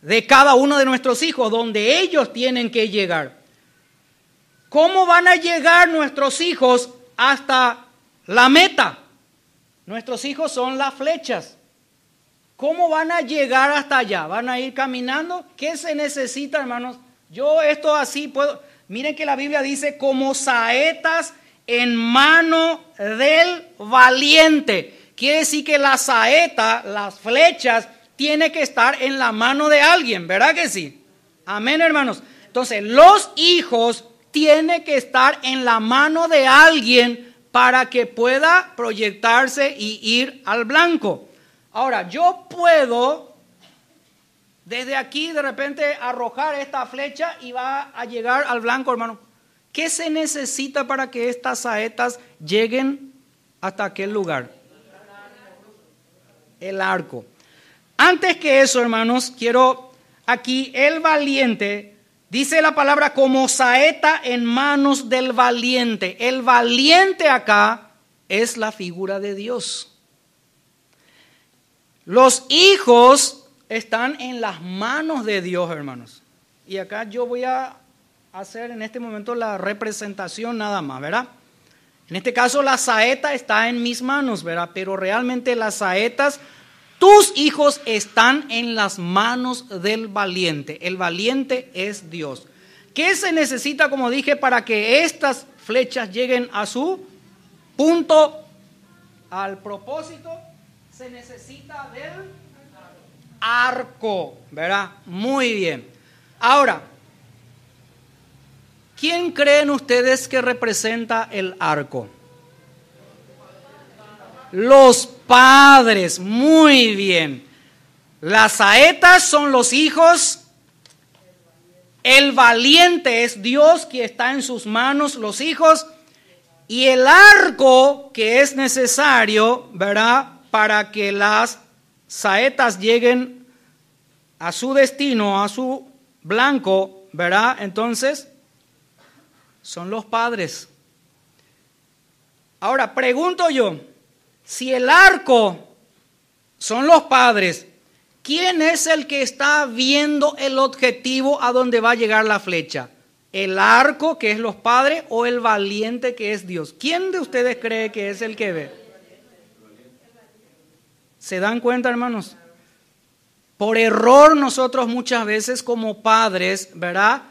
de cada uno de nuestros hijos, donde ellos tienen que llegar. ¿Cómo van a llegar nuestros hijos hasta la meta? Nuestros hijos son las flechas. ¿Cómo van a llegar hasta allá? ¿Van a ir caminando? ¿Qué se necesita, hermanos? Yo esto así puedo. Miren que la Biblia dice como saetas en mano del valiente. Quiere decir que la saeta, las flechas, tiene que estar en la mano de alguien, ¿verdad que sí? Amén, hermanos. Entonces, los hijos tienen que estar en la mano de alguien para que pueda proyectarse y ir al blanco. Ahora, yo puedo desde aquí de repente arrojar esta flecha y va a llegar al blanco, hermano. ¿Qué se necesita para que estas saetas lleguen hasta aquel lugar? El arco. Antes que eso, hermanos, quiero aquí el valiente, dice la palabra como saeta en manos del valiente. El valiente acá es la figura de Dios. Los hijos están en las manos de Dios, hermanos. Y acá yo voy a hacer en este momento la representación nada más, ¿verdad? En este caso la saeta está en mis manos, ¿verdad? Pero realmente las saetas, tus hijos están en las manos del valiente. El valiente es Dios. ¿Qué se necesita, como dije, para que estas flechas lleguen a su punto, al propósito? Se necesita del arco, ¿verdad? Muy bien. Ahora, ¿quién creen ustedes que representa el arco? Los padres, muy bien. Las saetas son los hijos. El valiente es Dios que está en sus manos, los hijos. Y el arco que es necesario, ¿verdad?, para que las saetas lleguen a su destino, a su blanco, ¿verdad? Entonces, son los padres. Ahora, pregunto yo, si el arco son los padres, ¿quién es el que está viendo el objetivo a donde va a llegar la flecha? ¿El arco, que es los padres, o el valiente, que es Dios? ¿Quién de ustedes cree que es el que ve? ¿Se dan cuenta, hermanos? Por error nosotros muchas veces como padres, ¿verdad?,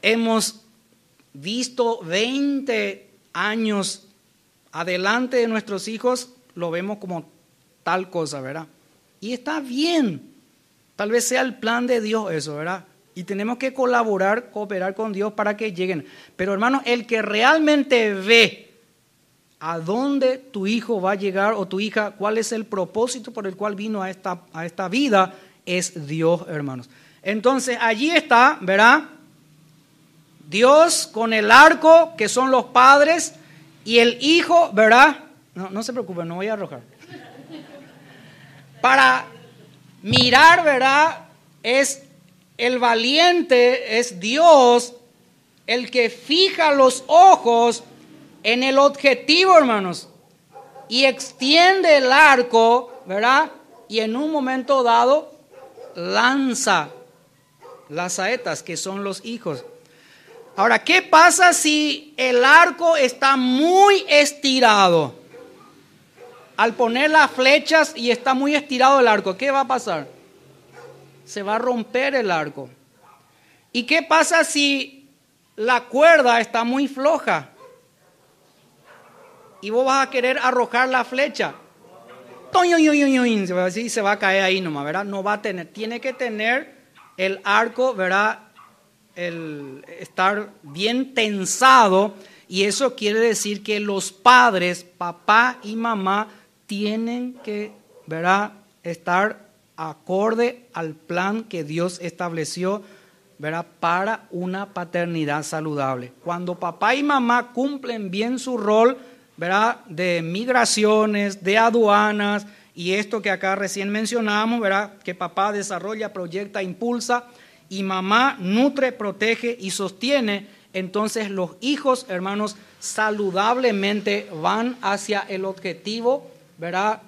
hemos visto 20 años adelante de nuestros hijos, lo vemos como tal cosa, ¿verdad? Y está bien, tal vez sea el plan de Dios eso, ¿verdad? Y tenemos que colaborar, cooperar con Dios para que lleguen. Pero hermanos, el que realmente ve a dónde tu hijo va a llegar o tu hija, cuál es el propósito por el cual vino a esta vida, es Dios, hermanos. Entonces allí está, ¿verdad?, Dios con el arco, que son los padres, y el hijo, ¿verdad? No se preocupen, no voy a arrojar. Para mirar, ¿verdad?, es el valiente, es Dios, el que fija los ojos en el objetivo, hermanos, y extiende el arco, ¿verdad?, y en un momento dado lanza las saetas, que son los hijos. Ahora, ¿qué pasa si el arco está muy estirado? Al poner las flechas y está muy estirado el arco, ¿qué va a pasar? Se va a romper el arco. ¿Y qué pasa si la cuerda está muy floja y vos vas a querer arrojar la flecha? Así se va a caer ahí nomás, ¿verdad? No va a tener, tiene que tener el arco, ¿verdad?, el estar bien tensado, y eso quiere decir que los padres, papá y mamá, tienen que, ¿verdad?, estar acorde al plan que Dios estableció, ¿verdad?, para una paternidad saludable. Cuando papá y mamá cumplen bien su rol, ¿verdad?, de migraciones, de aduanas, y esto que acá recién mencionamos, ¿verdad?, que papá desarrolla, proyecta, impulsa, y mamá nutre, protege y sostiene, entonces los hijos, hermanos, saludablemente van hacia el objetivo, ¿verdad?,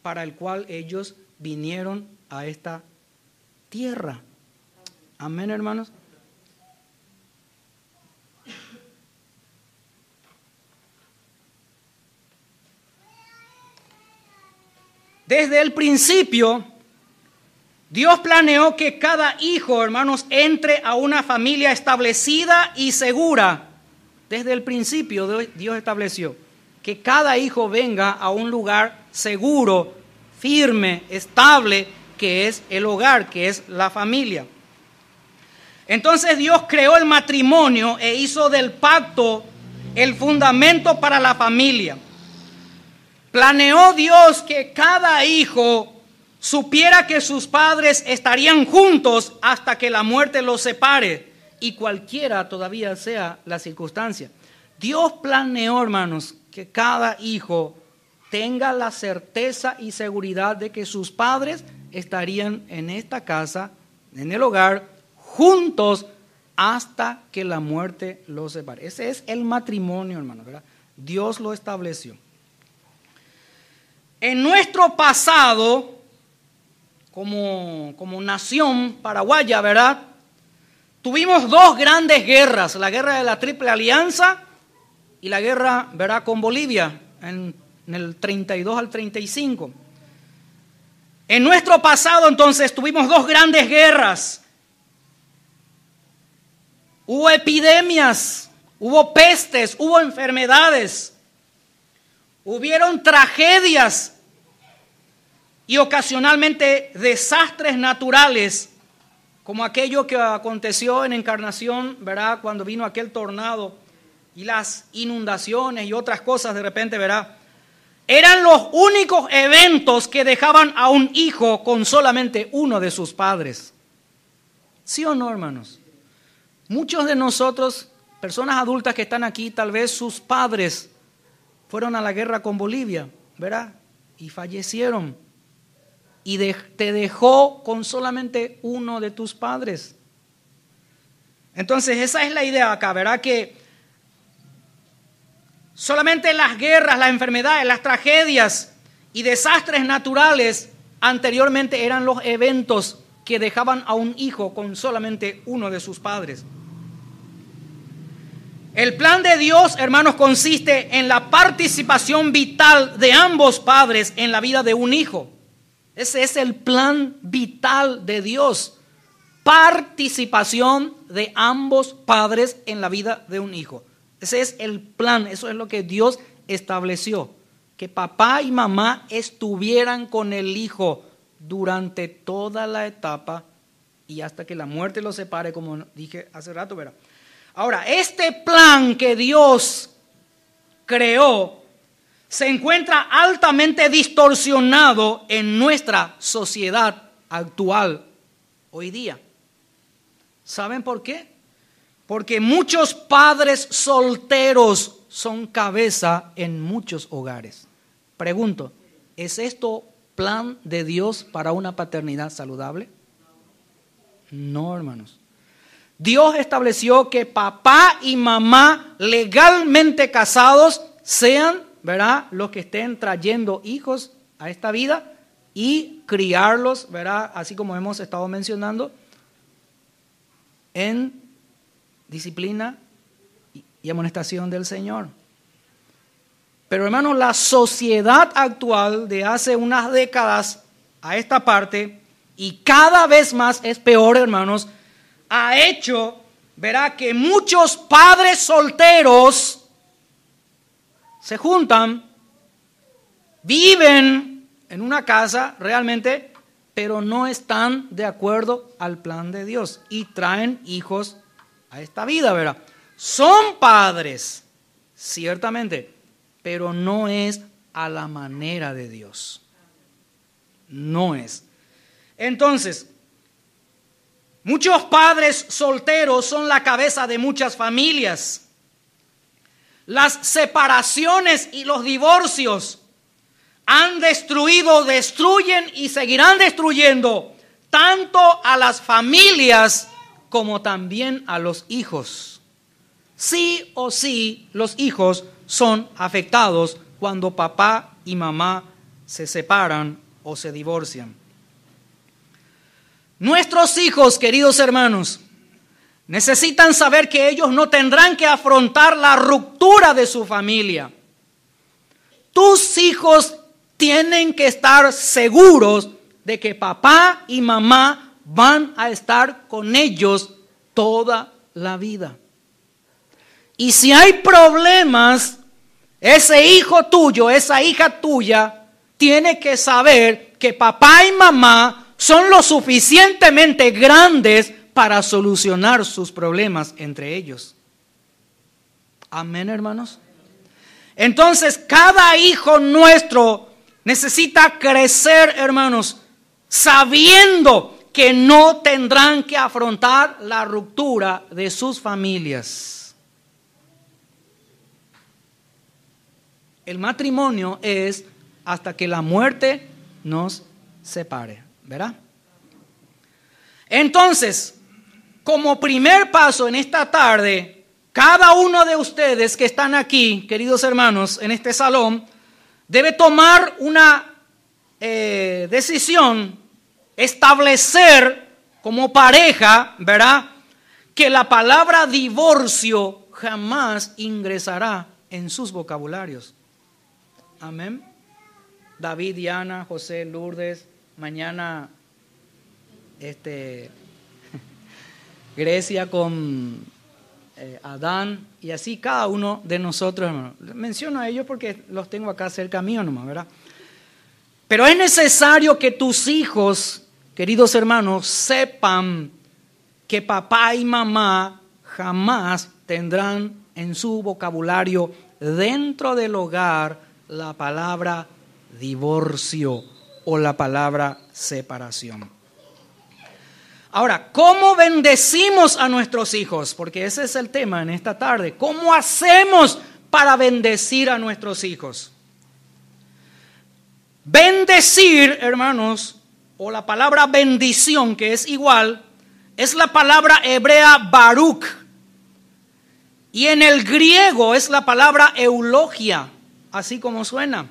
para el cual ellos vinieron a esta tierra. Amén, hermanos. Desde el principio, Dios planeó que cada hijo, hermanos, entre a una familia establecida y segura. Desde el principio Dios estableció que cada hijo venga a un lugar seguro, firme, estable, que es el hogar, que es la familia. Entonces Dios creó el matrimonio e hizo del pacto el fundamento para la familia. Planeó Dios que cada hijo supiera que sus padres estarían juntos hasta que la muerte los separe, y cualquiera todavía sea la circunstancia. Dios planeó, hermanos, que cada hijo tenga la certeza y seguridad de que sus padres estarían en esta casa, en el hogar, juntos hasta que la muerte los separe. Ese es el matrimonio, hermanos, ¿verdad? Dios lo estableció. En nuestro pasado, como nación paraguaya, ¿verdad?, tuvimos dos grandes guerras, la guerra de la Triple Alianza y la guerra, ¿verdad?, con Bolivia, en el 32 al 35. En nuestro pasado, entonces, tuvimos dos grandes guerras. Hubo epidemias, hubo pestes, hubo enfermedades, hubieron tragedias y ocasionalmente desastres naturales, como aquello que aconteció en Encarnación, ¿verdad?, cuando vino aquel tornado y las inundaciones y otras cosas de repente, ¿verdad? Eran los únicos eventos que dejaban a un hijo con solamente uno de sus padres. ¿Sí o no, hermanos? Muchos de nosotros, personas adultas que están aquí, tal vez sus padres fueron a la guerra con Bolivia, ¿verdad?, y fallecieron. Y te dejó con solamente uno de tus padres. Entonces esa es la idea acá, ¿verdad?, que solamente las guerras, las enfermedades, las tragedias y desastres naturales anteriormente eran los eventos que dejaban a un hijo con solamente uno de sus padres. El plan de Dios, hermanos, consiste en la participación vital de ambos padres en la vida de un hijo. Ese es el plan vital de Dios. Participación de ambos padres en la vida de un hijo. Ese es el plan, eso es lo que Dios estableció. Que papá y mamá estuvieran con el hijo durante toda la etapa y hasta que la muerte los separe, como dije hace rato, ¿verdad? Ahora, este plan que Dios creó se encuentra altamente distorsionado en nuestra sociedad actual hoy día. ¿Saben por qué? Porque muchos padres solteros son cabeza en muchos hogares. Pregunto, ¿es esto plan de Dios para una paternidad saludable? No, hermanos. Dios estableció que papá y mamá legalmente casados sean, ¿verdad?, los que estén trayendo hijos a esta vida y criarlos, ¿verdad?, así como hemos estado mencionando, en disciplina y amonestación del Señor. Pero, hermanos, la sociedad actual de hace unas décadas a esta parte, y cada vez más es peor, hermanos, ha hecho, verá, que muchos padres solteros se juntan, viven en una casa realmente, pero no están de acuerdo al plan de Dios y traen hijos a esta vida, ¿verdad? Son padres, ciertamente, pero no es a la manera de Dios. No es. Entonces, muchos padres solteros son la cabeza de muchas familias. Las separaciones y los divorcios han destruido, destruyen y seguirán destruyendo tanto a las familias como también a los hijos. Sí o sí, los hijos son afectados cuando papá y mamá se separan o se divorcian. Nuestros hijos, queridos hermanos, necesitan saber que ellos no tendrán que afrontar la ruptura de su familia. Tus hijos tienen que estar seguros de que papá y mamá van a estar con ellos toda la vida. Y si hay problemas, ese hijo tuyo, esa hija tuya, tiene que saber que papá y mamá son lo suficientemente grandes para solucionar sus problemas entre ellos. Amén, hermanos. Entonces, cada hijo nuestro necesita crecer, hermanos, sabiendo que no tendrán que afrontar la ruptura de sus familias. El matrimonio es hasta que la muerte nos separe, ¿verdad? Entonces, como primer paso en esta tarde, cada uno de ustedes que están aquí, queridos hermanos, en este salón, debe tomar una decisión, establecer como pareja, ¿verdad?, que la palabra divorcio jamás ingresará en sus vocabularios. Amén. David, Diana, José, Lourdes, mañana Grecia con Adán, y así cada uno de nosotros, hermano. Menciono a ellos porque los tengo acá cerca mío nomás, ¿verdad? Pero es necesario que tus hijos, queridos hermanos, sepan que papá y mamá jamás tendrán en su vocabulario dentro del hogar la palabra divorcio o la palabra separación. Ahora, ¿cómo bendecimos a nuestros hijos? Porque ese es el tema en esta tarde. ¿Cómo hacemos para bendecir a nuestros hijos? Bendecir, hermanos, o la palabra bendición, que es igual, es la palabra hebrea baruch. Y en el griego es la palabra eulogia, así como suena.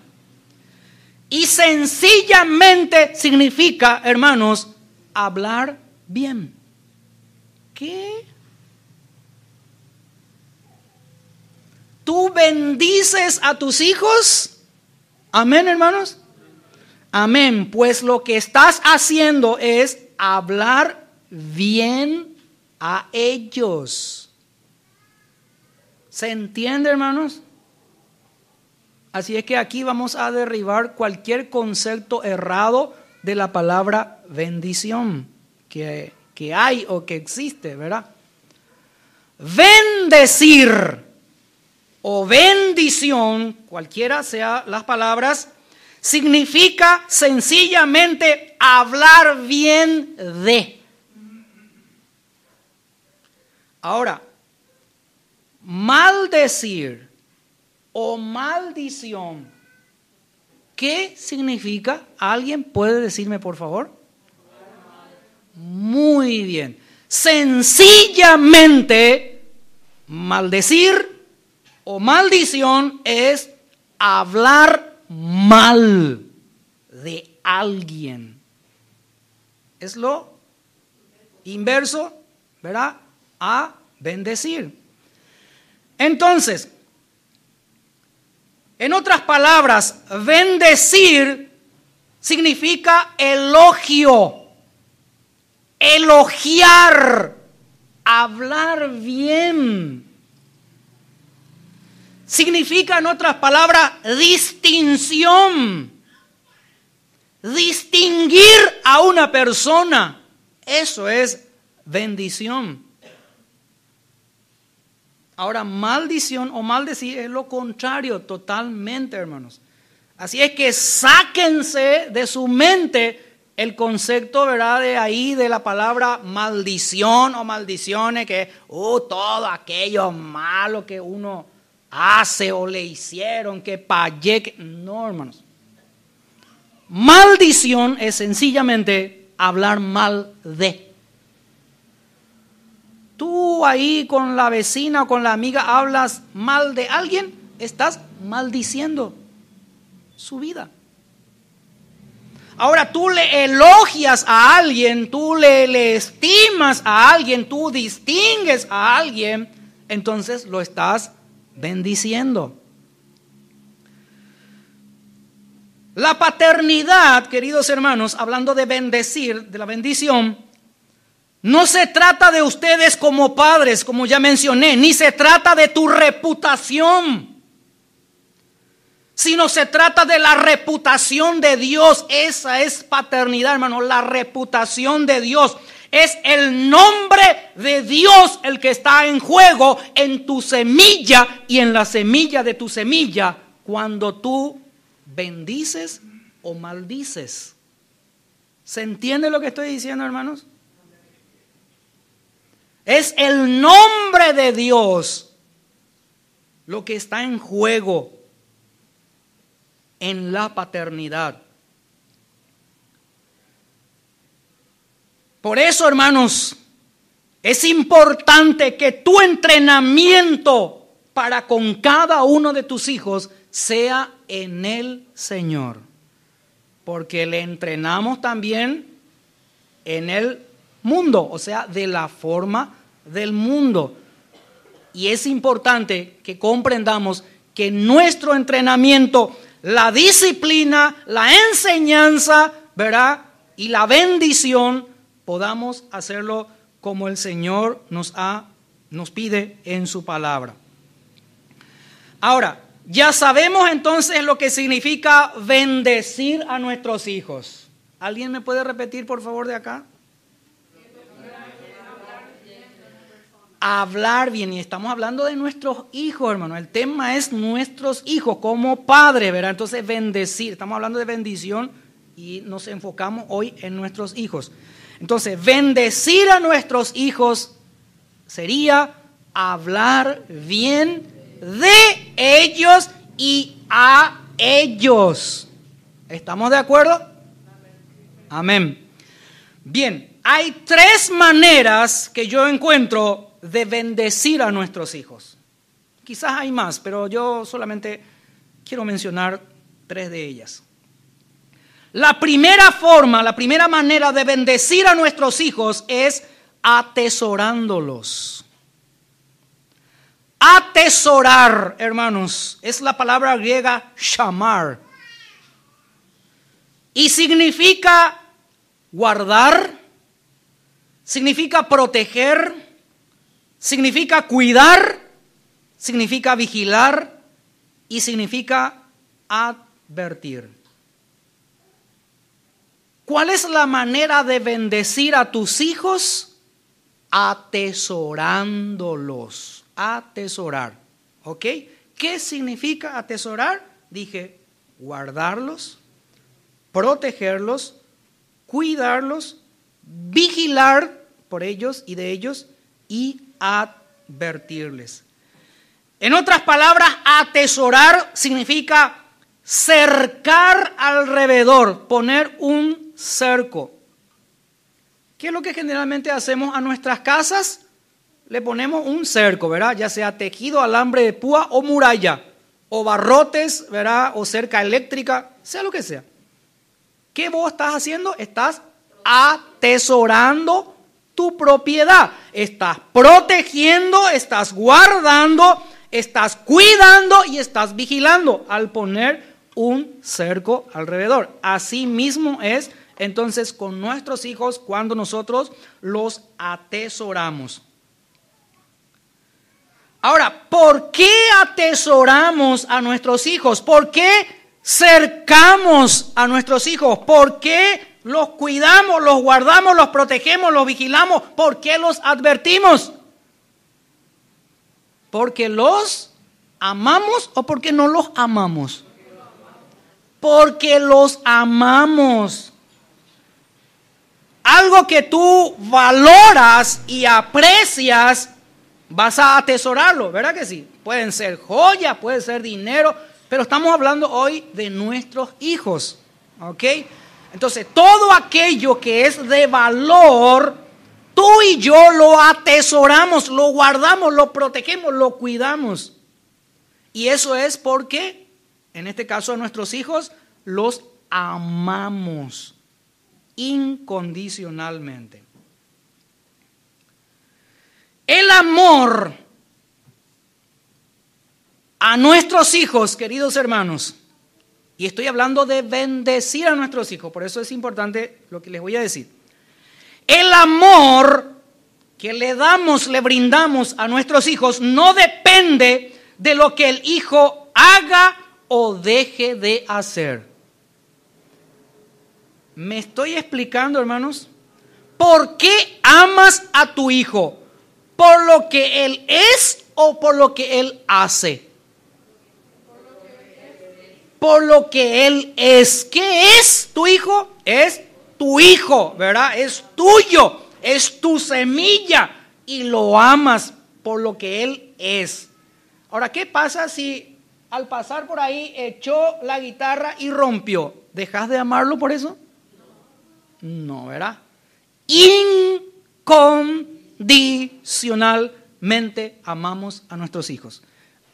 Y sencillamente significa, hermanos, hablar bien. ¿Qué? ¿Tú bendices a tus hijos? Amén, hermanos. Amén. Pues lo que estás haciendo es hablar bien a ellos. ¿Se entiende, hermanos? Así es que aquí vamos a derribar cualquier concepto errado de la palabra bendición que hay o que existe, ¿verdad? Bendecir o bendición, cualquiera sea las palabras, significa sencillamente hablar bien de. Ahora, maldecir o maldición, ¿qué significa? ¿Alguien puede decirme, por favor? Muy bien. Sencillamente, maldecir o maldición es hablar mal de alguien. Es lo inverso, ¿verdad?, a bendecir. Entonces, en otras palabras, bendecir significa elogio, elogiar, hablar bien. Significa, en otras palabras, distinción, distinguir a una persona. Eso es bendición. Ahora, maldición o maldecir es lo contrario totalmente, hermanos. Así es que sáquense de su mente el concepto, ¿verdad?, de ahí de la palabra maldición o maldiciones, que todo aquello malo que uno hace o le hicieron, que paye. No, hermanos. Maldición es sencillamente hablar mal de. Tú ahí con la vecina o con la amiga hablas mal de alguien, estás maldiciendo su vida. Ahora tú le elogias a alguien, tú le estimas a alguien, tú distingues a alguien, entonces lo estás bendiciendo. La paternidad, queridos hermanos, hablando de bendecir, de la bendición, no se trata de ustedes como padres, como ya mencioné, ni se trata de tu reputación, sino se trata de la reputación de Dios. Esa es paternidad, hermano, la reputación de Dios. Es el nombre de Dios el que está en juego en tu semilla y en la semilla de tu semilla cuando tú bendices o maldices. ¿Se entiende lo que estoy diciendo, hermanos? Es el nombre de Dios lo que está en juego en la paternidad. Por eso, hermanos, es importante que tu entrenamiento para con cada uno de tus hijos sea en el Señor. Porque le entrenamos también en el mundo, o sea, de la forma del mundo. Y es importante que comprendamos que nuestro entrenamiento, la disciplina, la enseñanza, ¿verdad?, y la bendición, podamos hacerlo como el Señor nos pide en su palabra. Ahora, ya sabemos entonces lo que significa bendecir a nuestros hijos. ¿Alguien me puede repetir, por favor, de acá? Hablar bien, y estamos hablando de nuestros hijos, hermano. El tema es nuestros hijos como padres, ¿verdad? Entonces, bendecir, estamos hablando de bendición y nos enfocamos hoy en nuestros hijos. Entonces, bendecir a nuestros hijos sería hablar bien de ellos y a ellos. ¿Estamos de acuerdo? Amén. Bien, hay 3 maneras que yo encuentro de bendecir a nuestros hijos. Quizás hay más, pero yo solamente quiero mencionar 3 de ellas. La primera forma, la primera manera de bendecir a nuestros hijos es atesorándolos. Atesorar, hermanos, es la palabra griega shamar. Y significa guardar, significa proteger, significa cuidar, significa vigilar y significa advertir. ¿Cuál es la manera de bendecir a tus hijos? Atesorándolos. Atesorar. ¿Ok? ¿Qué significa atesorar? Dije, guardarlos, protegerlos, cuidarlos, vigilar por ellos y de ellos y advertirles. En otras palabras, atesorar significa cercar alrededor, poner un cerco. ¿Qué es lo que generalmente hacemos a nuestras casas? Le ponemos un cerco, ¿verdad? Ya sea tejido, alambre de púa o muralla, o barrotes, ¿verdad? O cerca eléctrica, sea lo que sea. ¿Qué vos estás haciendo? Estás atesorando tu propiedad. Estás protegiendo, estás guardando, estás cuidando y estás vigilando al poner un cerco alrededor. Así mismo es entonces con nuestros hijos cuando nosotros los atesoramos. Ahora, ¿por qué atesoramos a nuestros hijos? ¿Por qué cercamos a nuestros hijos? ¿Por qué los cuidamos, los guardamos, los protegemos, los vigilamos? ¿Por qué los advertimos? ¿Porque los amamos o porque no los amamos? Porque los amamos. algo que tú valoras y aprecias, vas a atesorarlo, ¿verdad que sí? Pueden ser joyas, puede ser dinero, pero estamos hablando hoy de nuestros hijos, ¿ok? Entonces, todo aquello que es de valor, tú y yo lo atesoramos, lo guardamos, lo protegemos, lo cuidamos. Y eso es porque, en este caso a nuestros hijos, los amamos incondicionalmente. El amor a nuestros hijos, queridos hermanos, y estoy hablando de bendecir a nuestros hijos, por eso es importante lo que les voy a decir. El amor que le damos, le brindamos a nuestros hijos no depende de lo que el hijo haga o deje de hacer. ¿Me estoy explicando, hermanos? ¿Por qué amas a tu hijo? ¿Por lo que él es o por lo que él hace? Por lo que él es. ¿Qué es tu hijo? Es tu hijo, ¿verdad? Es tuyo, es tu semilla y lo amas por lo que él es. Ahora, ¿qué pasa si al pasar por ahí echó la guitarra y rompió? ¿Dejas de amarlo por eso? No, ¿verdad? Incondicionalmente amamos a nuestros hijos.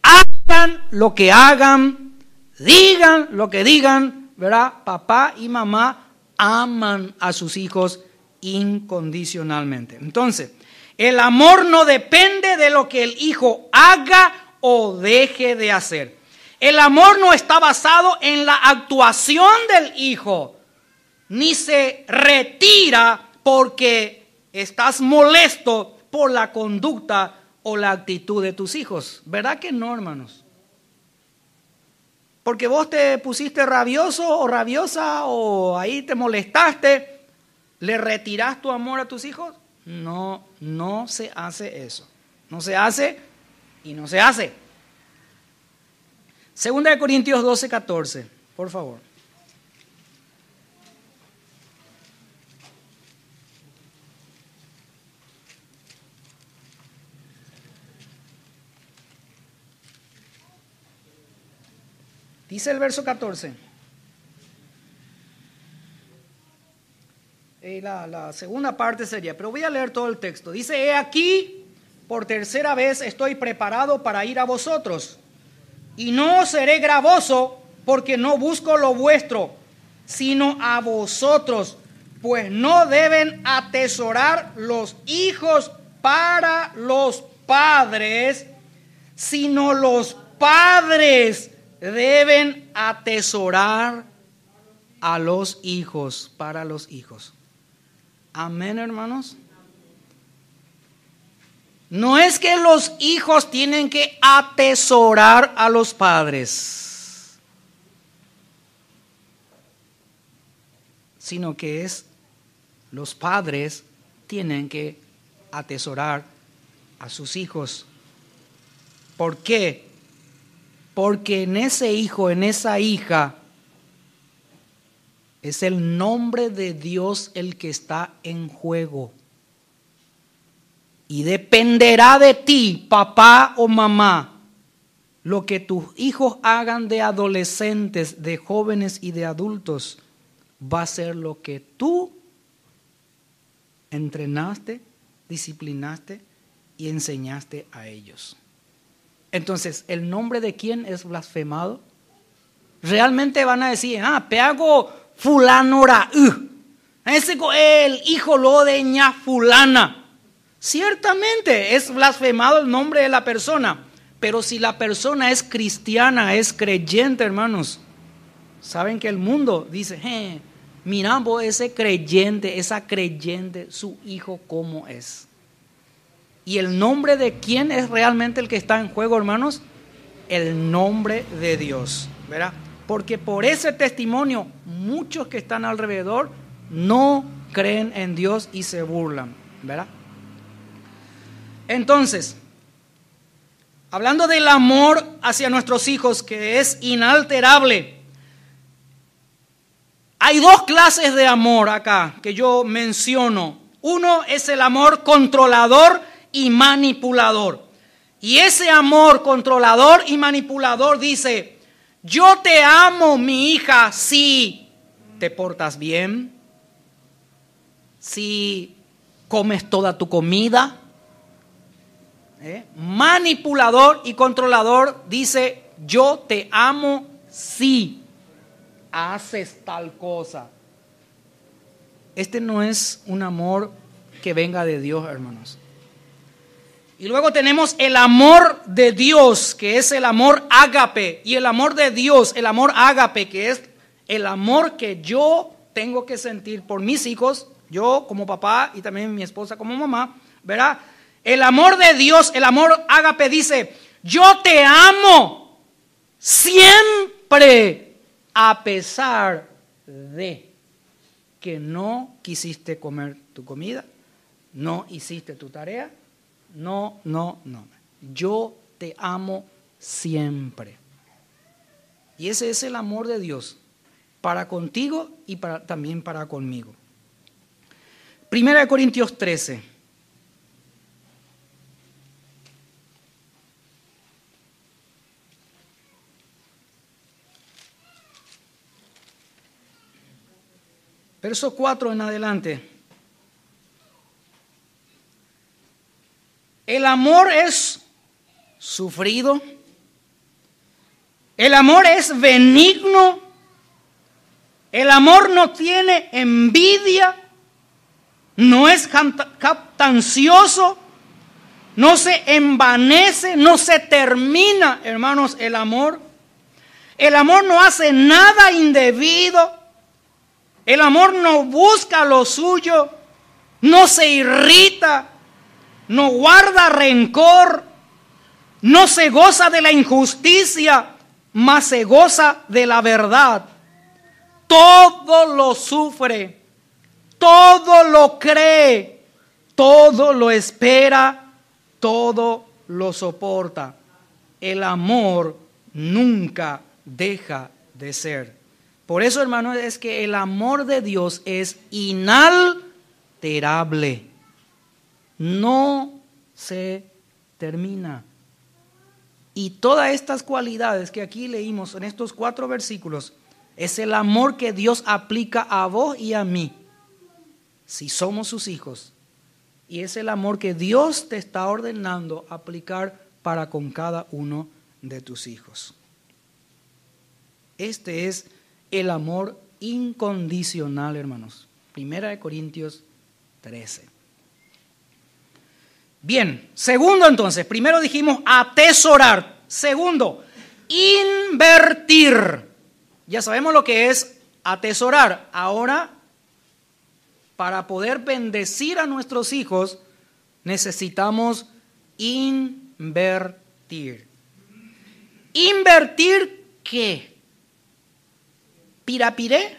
Hagan lo que hagan, digan lo que digan, ¿verdad? Papá y mamá aman a sus hijos incondicionalmente. Entonces, el amor no depende de lo que el hijo haga o deje de hacer. El amor no está basado en la actuación del hijo, ni se retira porque estás molesto por la conducta o la actitud de tus hijos. ¿Verdad que no, hermanos? Porque vos te pusiste rabioso o rabiosa o ahí te molestaste, ¿le retirás tu amor a tus hijos? No, no se hace eso. No se hace y no se hace. Segunda de Corintios 12:14, por favor. Dice el verso 14. La segunda parte sería, pero voy a leer todo el texto. Dice, he aquí, por tercera vez estoy preparado para ir a vosotros, y no os seré gravoso, porque no busco lo vuestro, sino a vosotros, pues no deben atesorar los hijos para los padres, sino los padres deben atesorar a los hijos, para los hijos. Amén, hermanos. No es que los hijos tienen que atesorar a los padres, sino que es los padres tienen que atesorar a sus hijos. ¿Por qué? Porque en ese hijo, en esa hija, es el nombre de Dios el que está en juego. Y dependerá de ti, papá o mamá, lo que tus hijos hagan de adolescentes, de jóvenes y de adultos, va a ser lo que tú entrenaste, disciplinaste y enseñaste a ellos. Entonces, ¿el nombre de quién es blasfemado? Realmente van a decir, peago fulano ra, ese el hijo lo de ña fulana. Ciertamente es blasfemado el nombre de la persona, pero si la persona es cristiana, es creyente, hermanos, saben que el mundo dice, mira vos ese creyente, esa creyente, su hijo cómo es. ¿Y el nombre de quién es realmente el que está en juego, hermanos? El nombre de Dios, ¿verdad? Porque por ese testimonio, muchos que están alrededor no creen en Dios y se burlan, ¿verdad? Entonces, hablando del amor hacia nuestros hijos, que es inalterable, Hay dos clases de amor acá que yo menciono. Uno es el amor controlador y manipulador. Y ese amor controlador y manipulador dice: yo te amo, mi hija, si te portas bien, si comes toda tu comida. Manipulador y controlador dice: yo te amo si haces tal cosa. Este no es un amor que venga de Dios, hermanos. Y luego tenemos el amor de Dios, que es el amor ágape. Y el amor de Dios, el amor ágape, que es el amor que yo tengo que sentir por mis hijos, yo como papá y también mi esposa como mamá, ¿verdad? El amor de Dios, el amor ágape dice: yo te amo siempre, a pesar de que no quisiste comer tu comida, no hiciste tu tarea, no. Yo te amo siempre. Y ese es el amor de Dios para contigo y también para conmigo. 1 Corintios 13. Verso 4 en adelante. El amor es sufrido. El amor es benigno. El amor no tiene envidia. No es jactancioso. No se envanece. No se termina, hermanos, el amor. El amor no hace nada indebido. El amor no busca lo suyo. No se irrita. No guarda rencor, no se goza de la injusticia, mas se goza de la verdad. Todo lo sufre, todo lo cree, todo lo espera, todo lo soporta. El amor nunca deja de ser. Por eso, hermanos, es que el amor de Dios es inalterable. No se termina. Y todas estas cualidades que aquí leímos en estos 4 versículos es el amor que Dios aplica a vos y a mí, si somos sus hijos. Y es el amor que Dios te está ordenando aplicar para con cada uno de tus hijos. Este es el amor incondicional, hermanos. 1 Corintios 13. Bien, segundo entonces, primero dijimos atesorar. Segundo, invertir. Ya sabemos lo que es atesorar. Ahora, para poder bendecir a nuestros hijos, necesitamos invertir. ¿Invertir qué? ¿Pirapiré?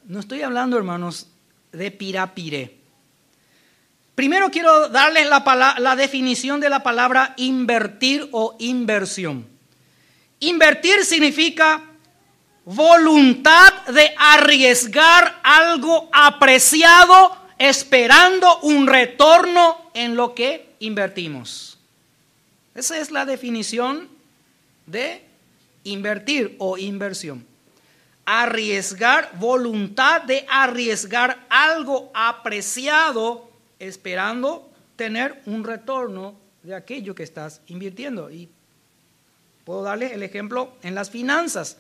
No estoy hablando, hermanos, de pirapiré. Primero quiero darles la definición de la palabra invertir o inversión. Invertir significa voluntad de arriesgar algo apreciado, esperando un retorno en lo que invertimos. Esa es la definición de invertir o inversión. Arriesgar, voluntad de arriesgar algo apreciado, esperando tener un retorno de aquello que estás invirtiendo. Y puedo darle el ejemplo en las finanzas.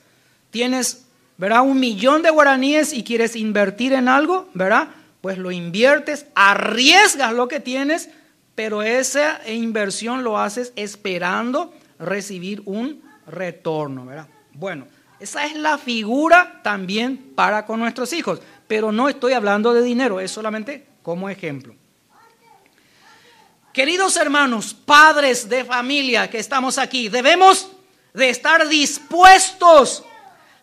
Tienes, ¿verdad?, 1,000,000 de guaraníes y quieres invertir en algo, ¿verdad? Pues lo inviertes, arriesgas lo que tienes, pero esa inversión lo haces esperando recibir un retorno, ¿verdad? Bueno, esa es la figura también para con nuestros hijos, pero no estoy hablando de dinero, es solamente como ejemplo. Queridos hermanos, padres de familia que estamos aquí, debemos de estar dispuestos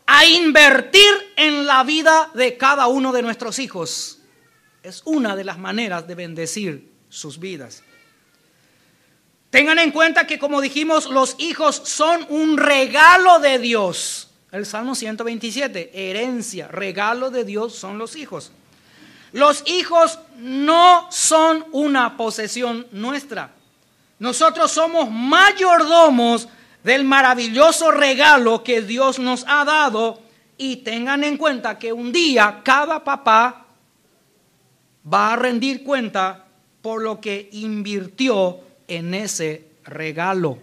a invertir en la vida de cada uno de nuestros hijos. Es una de las maneras de bendecir sus vidas. Tengan en cuenta que, como dijimos, los hijos son un regalo de Dios. El Salmo 127, herencia, regalo de Dios son los hijos. Los hijos no son una posesión nuestra. Nosotros somos mayordomos del maravilloso regalo que Dios nos ha dado, y tengan en cuenta que un día cada papá va a rendir cuenta por lo que invirtió en ese regalo.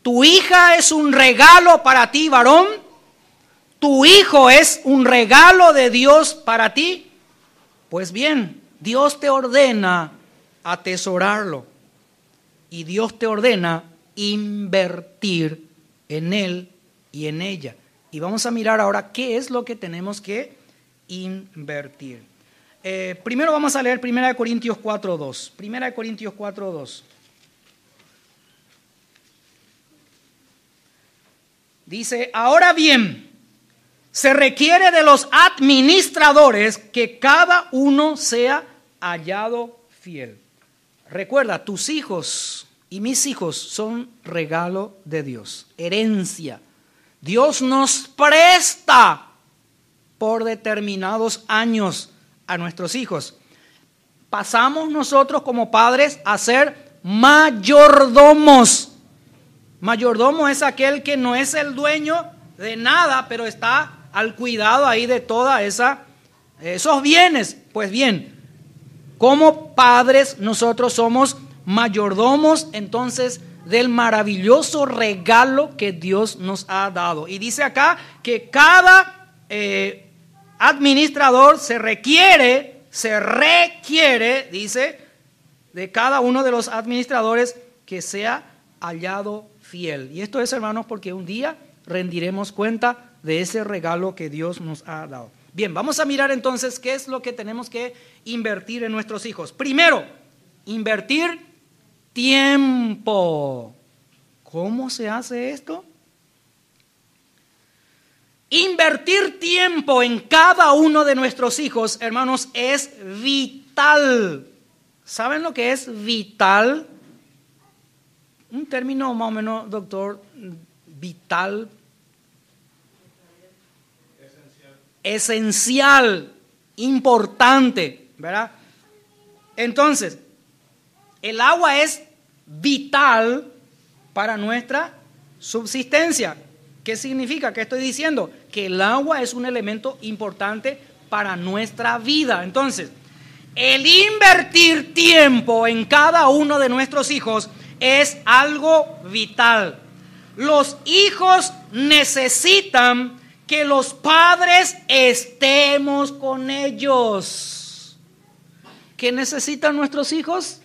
Tu hija es un regalo para ti, varón. Tu hijo es un regalo de Dios para ti. Pues bien, Dios te ordena atesorarlo y Dios te ordena invertir en él y en ella. Y vamos a mirar ahora qué es lo que tenemos que invertir. Primero vamos a leer 1 Corintios 4:2. 1 Corintios 4:2. Dice, ahora bien, se requiere de los administradores que cada uno sea hallado fiel. Recuerda, tus hijos y mis hijos son regalo de Dios, herencia. Dios nos presta por determinados años a nuestros hijos. Pasamos nosotros como padres a ser mayordomos. Mayordomo es aquel que no es el dueño de nada, pero está al cuidado ahí de toda esos bienes. Pues bien, como padres nosotros somos mayordomos entonces del maravilloso regalo que Dios nos ha dado. Y dice acá que cada administrador se requiere, dice, de cada uno de los administradores que sea hallado fiel. Y esto es, hermanos, porque un día rendiremos cuenta de ese regalo que Dios nos ha dado. Bien, vamos a mirar entonces qué es lo que tenemos que invertir en nuestros hijos. Primero, invertir tiempo. ¿Cómo se hace esto? Invertir tiempo en cada uno de nuestros hijos, hermanos, es vital. ¿Saben lo que es vital? Un término más o menos, doctor, vital. Esencial, importante, ¿verdad? Entonces, el agua es vital para nuestra subsistencia. ¿Qué significa? ¿Qué estoy diciendo? Que el agua es un elemento importante para nuestra vida. Entonces, el invertir tiempo en cada uno de nuestros hijos es algo vital. Los hijos necesitan que los padres estemos con ellos. ¿Qué necesitan nuestros hijos?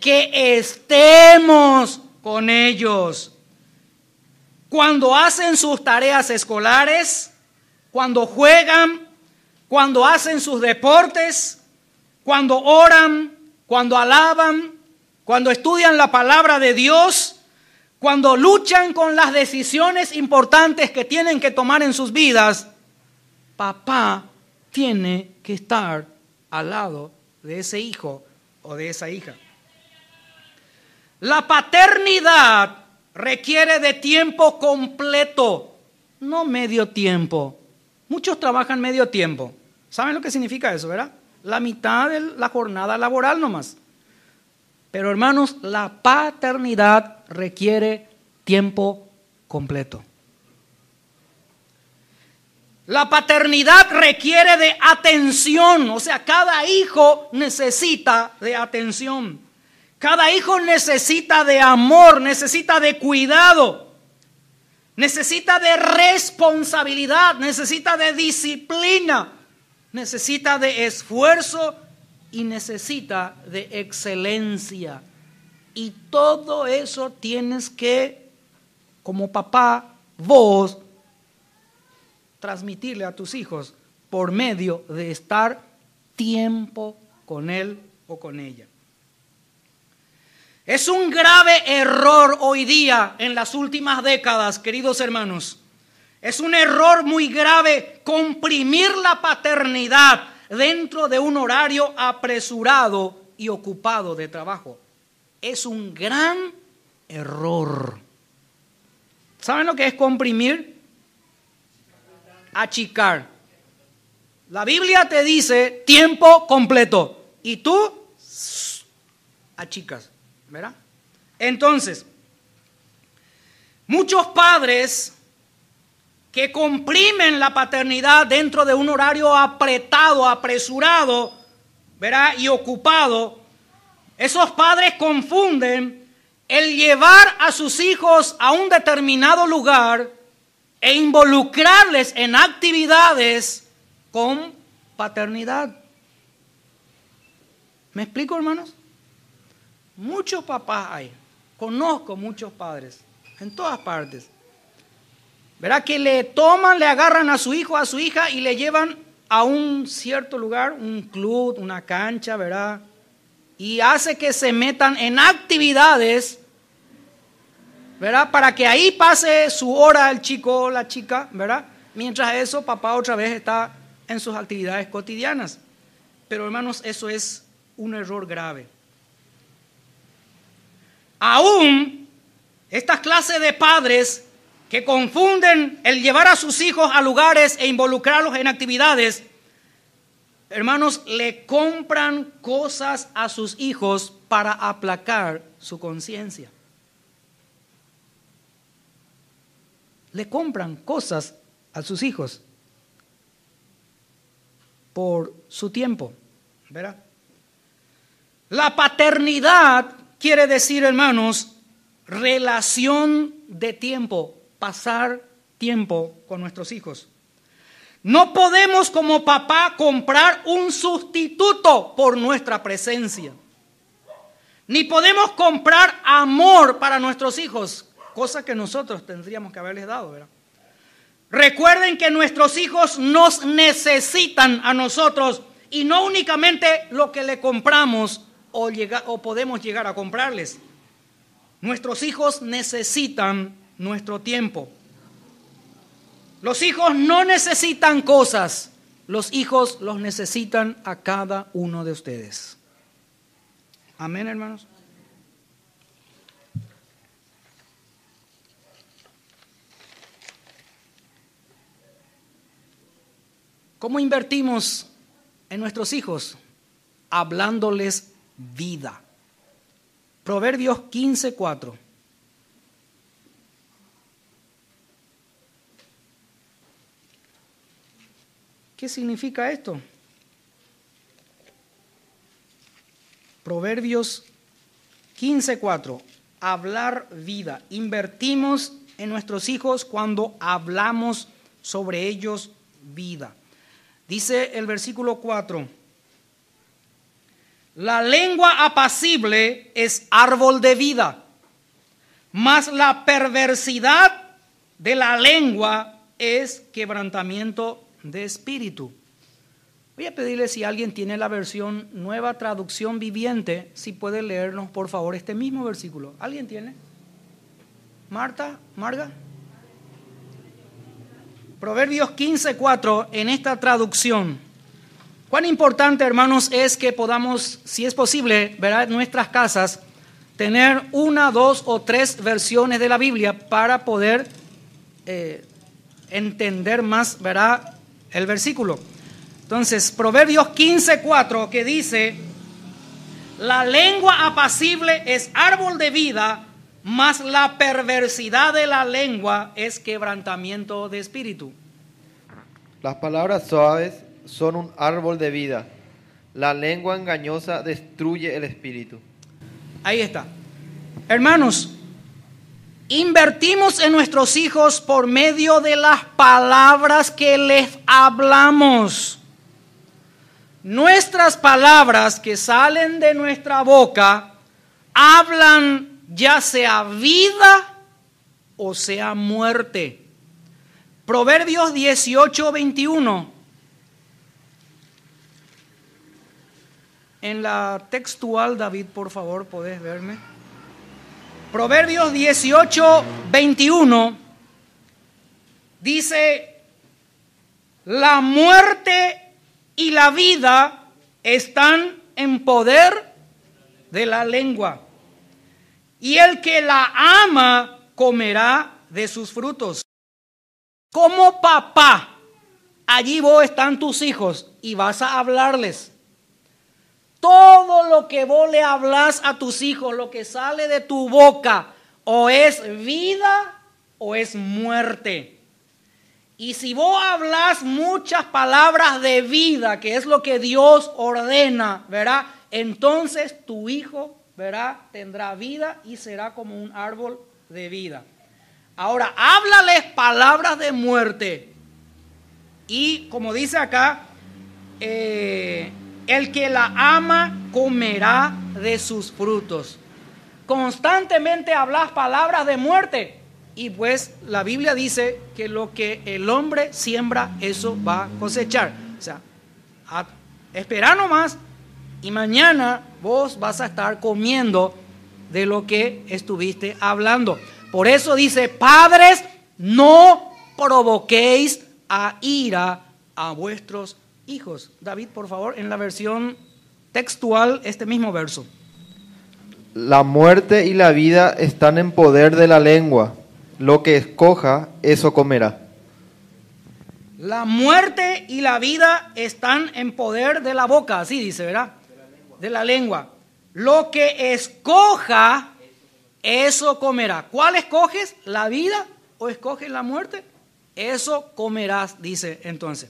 Que estemos con ellos. Cuando hacen sus tareas escolares, cuando juegan, cuando hacen sus deportes, cuando oran, cuando alaban, cuando estudian la palabra de Dios, cuando luchan con las decisiones importantes que tienen que tomar en sus vidas, papá tiene que estar al lado de ese hijo o de esa hija. La paternidad requiere de tiempo completo, no medio tiempo. Muchos trabajan medio tiempo. ¿Saben lo que significa eso, verdad? La mitad de la jornada laboral nomás. Pero hermanos, la paternidad requiere tiempo completo. La paternidad requiere de atención, o sea, cada hijo necesita de atención. Cada hijo necesita de amor, necesita de cuidado, necesita de responsabilidad, necesita de disciplina, necesita de esfuerzo y necesita de excelencia. Y todo eso tienes que, como papá, vos, transmitirle a tus hijos por medio de estar tiempo con él o con ella. Es un grave error hoy día en las últimas décadas, queridos hermanos. Es un error muy grave comprimir la paternidad dentro de un horario apresurado y ocupado de trabajo. Es un gran error. ¿Saben lo que es comprimir? Achicar. La Biblia te dice tiempo completo y tú achicas, ¿verdad? Entonces, muchos padres que comprimen la paternidad dentro de un horario apretado, apresurado, ¿verdad? Y ocupado, esos padres confunden el llevar a sus hijos a un determinado lugar e involucrarles en actividades con paternidad. ¿Me explico, hermanos? Muchos papás hay, conozco muchos padres, en todas partes, ¿verdad? Que le toman, le agarran a su hijo, a su hija y le llevan a un cierto lugar, un club, una cancha, ¿verdad? Y hace que se metan en actividades, ¿verdad? Para que ahí pase su hora el chico o la chica, ¿verdad? Mientras eso, papá otra vez está en sus actividades cotidianas. Pero hermanos, eso es un error grave. Aún estas clases de padres que confunden el llevar a sus hijos a lugares e involucrarlos en actividades, hermanos, le compran cosas a sus hijos para aplacar su conciencia. Le compran cosas a sus hijos por su tiempo, ¿verdad? La paternidad quiere decir, hermanos, relación de tiempo, pasar tiempo con nuestros hijos. No podemos como papá comprar un sustituto por nuestra presencia. Ni podemos comprar amor para nuestros hijos, cosa que nosotros tendríamos que haberles dado, ¿verdad? Recuerden que nuestros hijos nos necesitan a nosotros y no únicamente lo que le compramos o podemos llegar a comprarles. Nuestros hijos necesitan nuestro tiempo. Los hijos no necesitan cosas, los hijos los necesitan a cada uno de ustedes. Amén, hermanos. ¿Cómo invertimos en nuestros hijos? Hablándoles vida. Proverbios 15:4. ¿Qué significa esto? Proverbios 15:4. Hablar vida. Invertimos en nuestros hijos cuando hablamos sobre ellos vida. Dice el versículo 4. La lengua apacible es árbol de vida, mas la perversidad de la lengua es quebrantamiento de espíritu. Voy a pedirle, si alguien tiene la versión Nueva Traducción Viviente, si puede leernos por favor este mismo versículo. ¿Alguien tiene? Marta, Marga. Proverbios 15:4 en esta traducción. Cuán importante, hermanos, es que podamos, si es posible, ¿verdad?, en nuestras casas, tener 1, 2 o 3 versiones de la Biblia para poder entender más, ¿verdad?, el versículo. Entonces, Proverbios 15:4, que dice: la lengua apacible es árbol de vida, mas la perversidad de la lengua es quebrantamiento de espíritu. Las palabras suaves son un árbol de vida. La lengua engañosa destruye el espíritu. Ahí está. Hermanos, invertimos en nuestros hijos por medio de las palabras que les hablamos. Nuestras palabras que salen de nuestra boca hablan ya sea vida o sea muerte. Proverbios 18:21. En la textual, David, por favor, ¿podés verme? Proverbios 18:21 dice: la muerte y la vida están en poder de la lengua, y el que la ama comerá de sus frutos. Como papá, allí vos están tus hijos y vas a hablarles. Todo lo que vos le hablas a tus hijos, lo que sale de tu boca, o es vida o es muerte. Y si vos hablas muchas palabras de vida, que es lo que Dios ordena, ¿verdad? Entonces tu hijo, ¿verdad?, tendrá vida y será como un árbol de vida. Ahora, háblales palabras de muerte. Y como dice acá, el que la ama comerá de sus frutos. Constantemente hablas palabras de muerte. Y pues la Biblia dice que lo que el hombre siembra, eso va a cosechar. O sea, espera nomás y mañana vos vas a estar comiendo de lo que estuviste hablando. Por eso dice, padres, no provoquéis a ira a vuestros hijos. David, por favor, en la versión textual, este mismo verso. La muerte y la vida están en poder de la lengua. Lo que escoja, eso comerá. La muerte y la vida están en poder de la boca, así dice, ¿verdad? De la lengua. Lo que escoja, eso comerá. ¿Cuál escoges? ¿La vida o escoges la muerte? Eso comerás, dice entonces.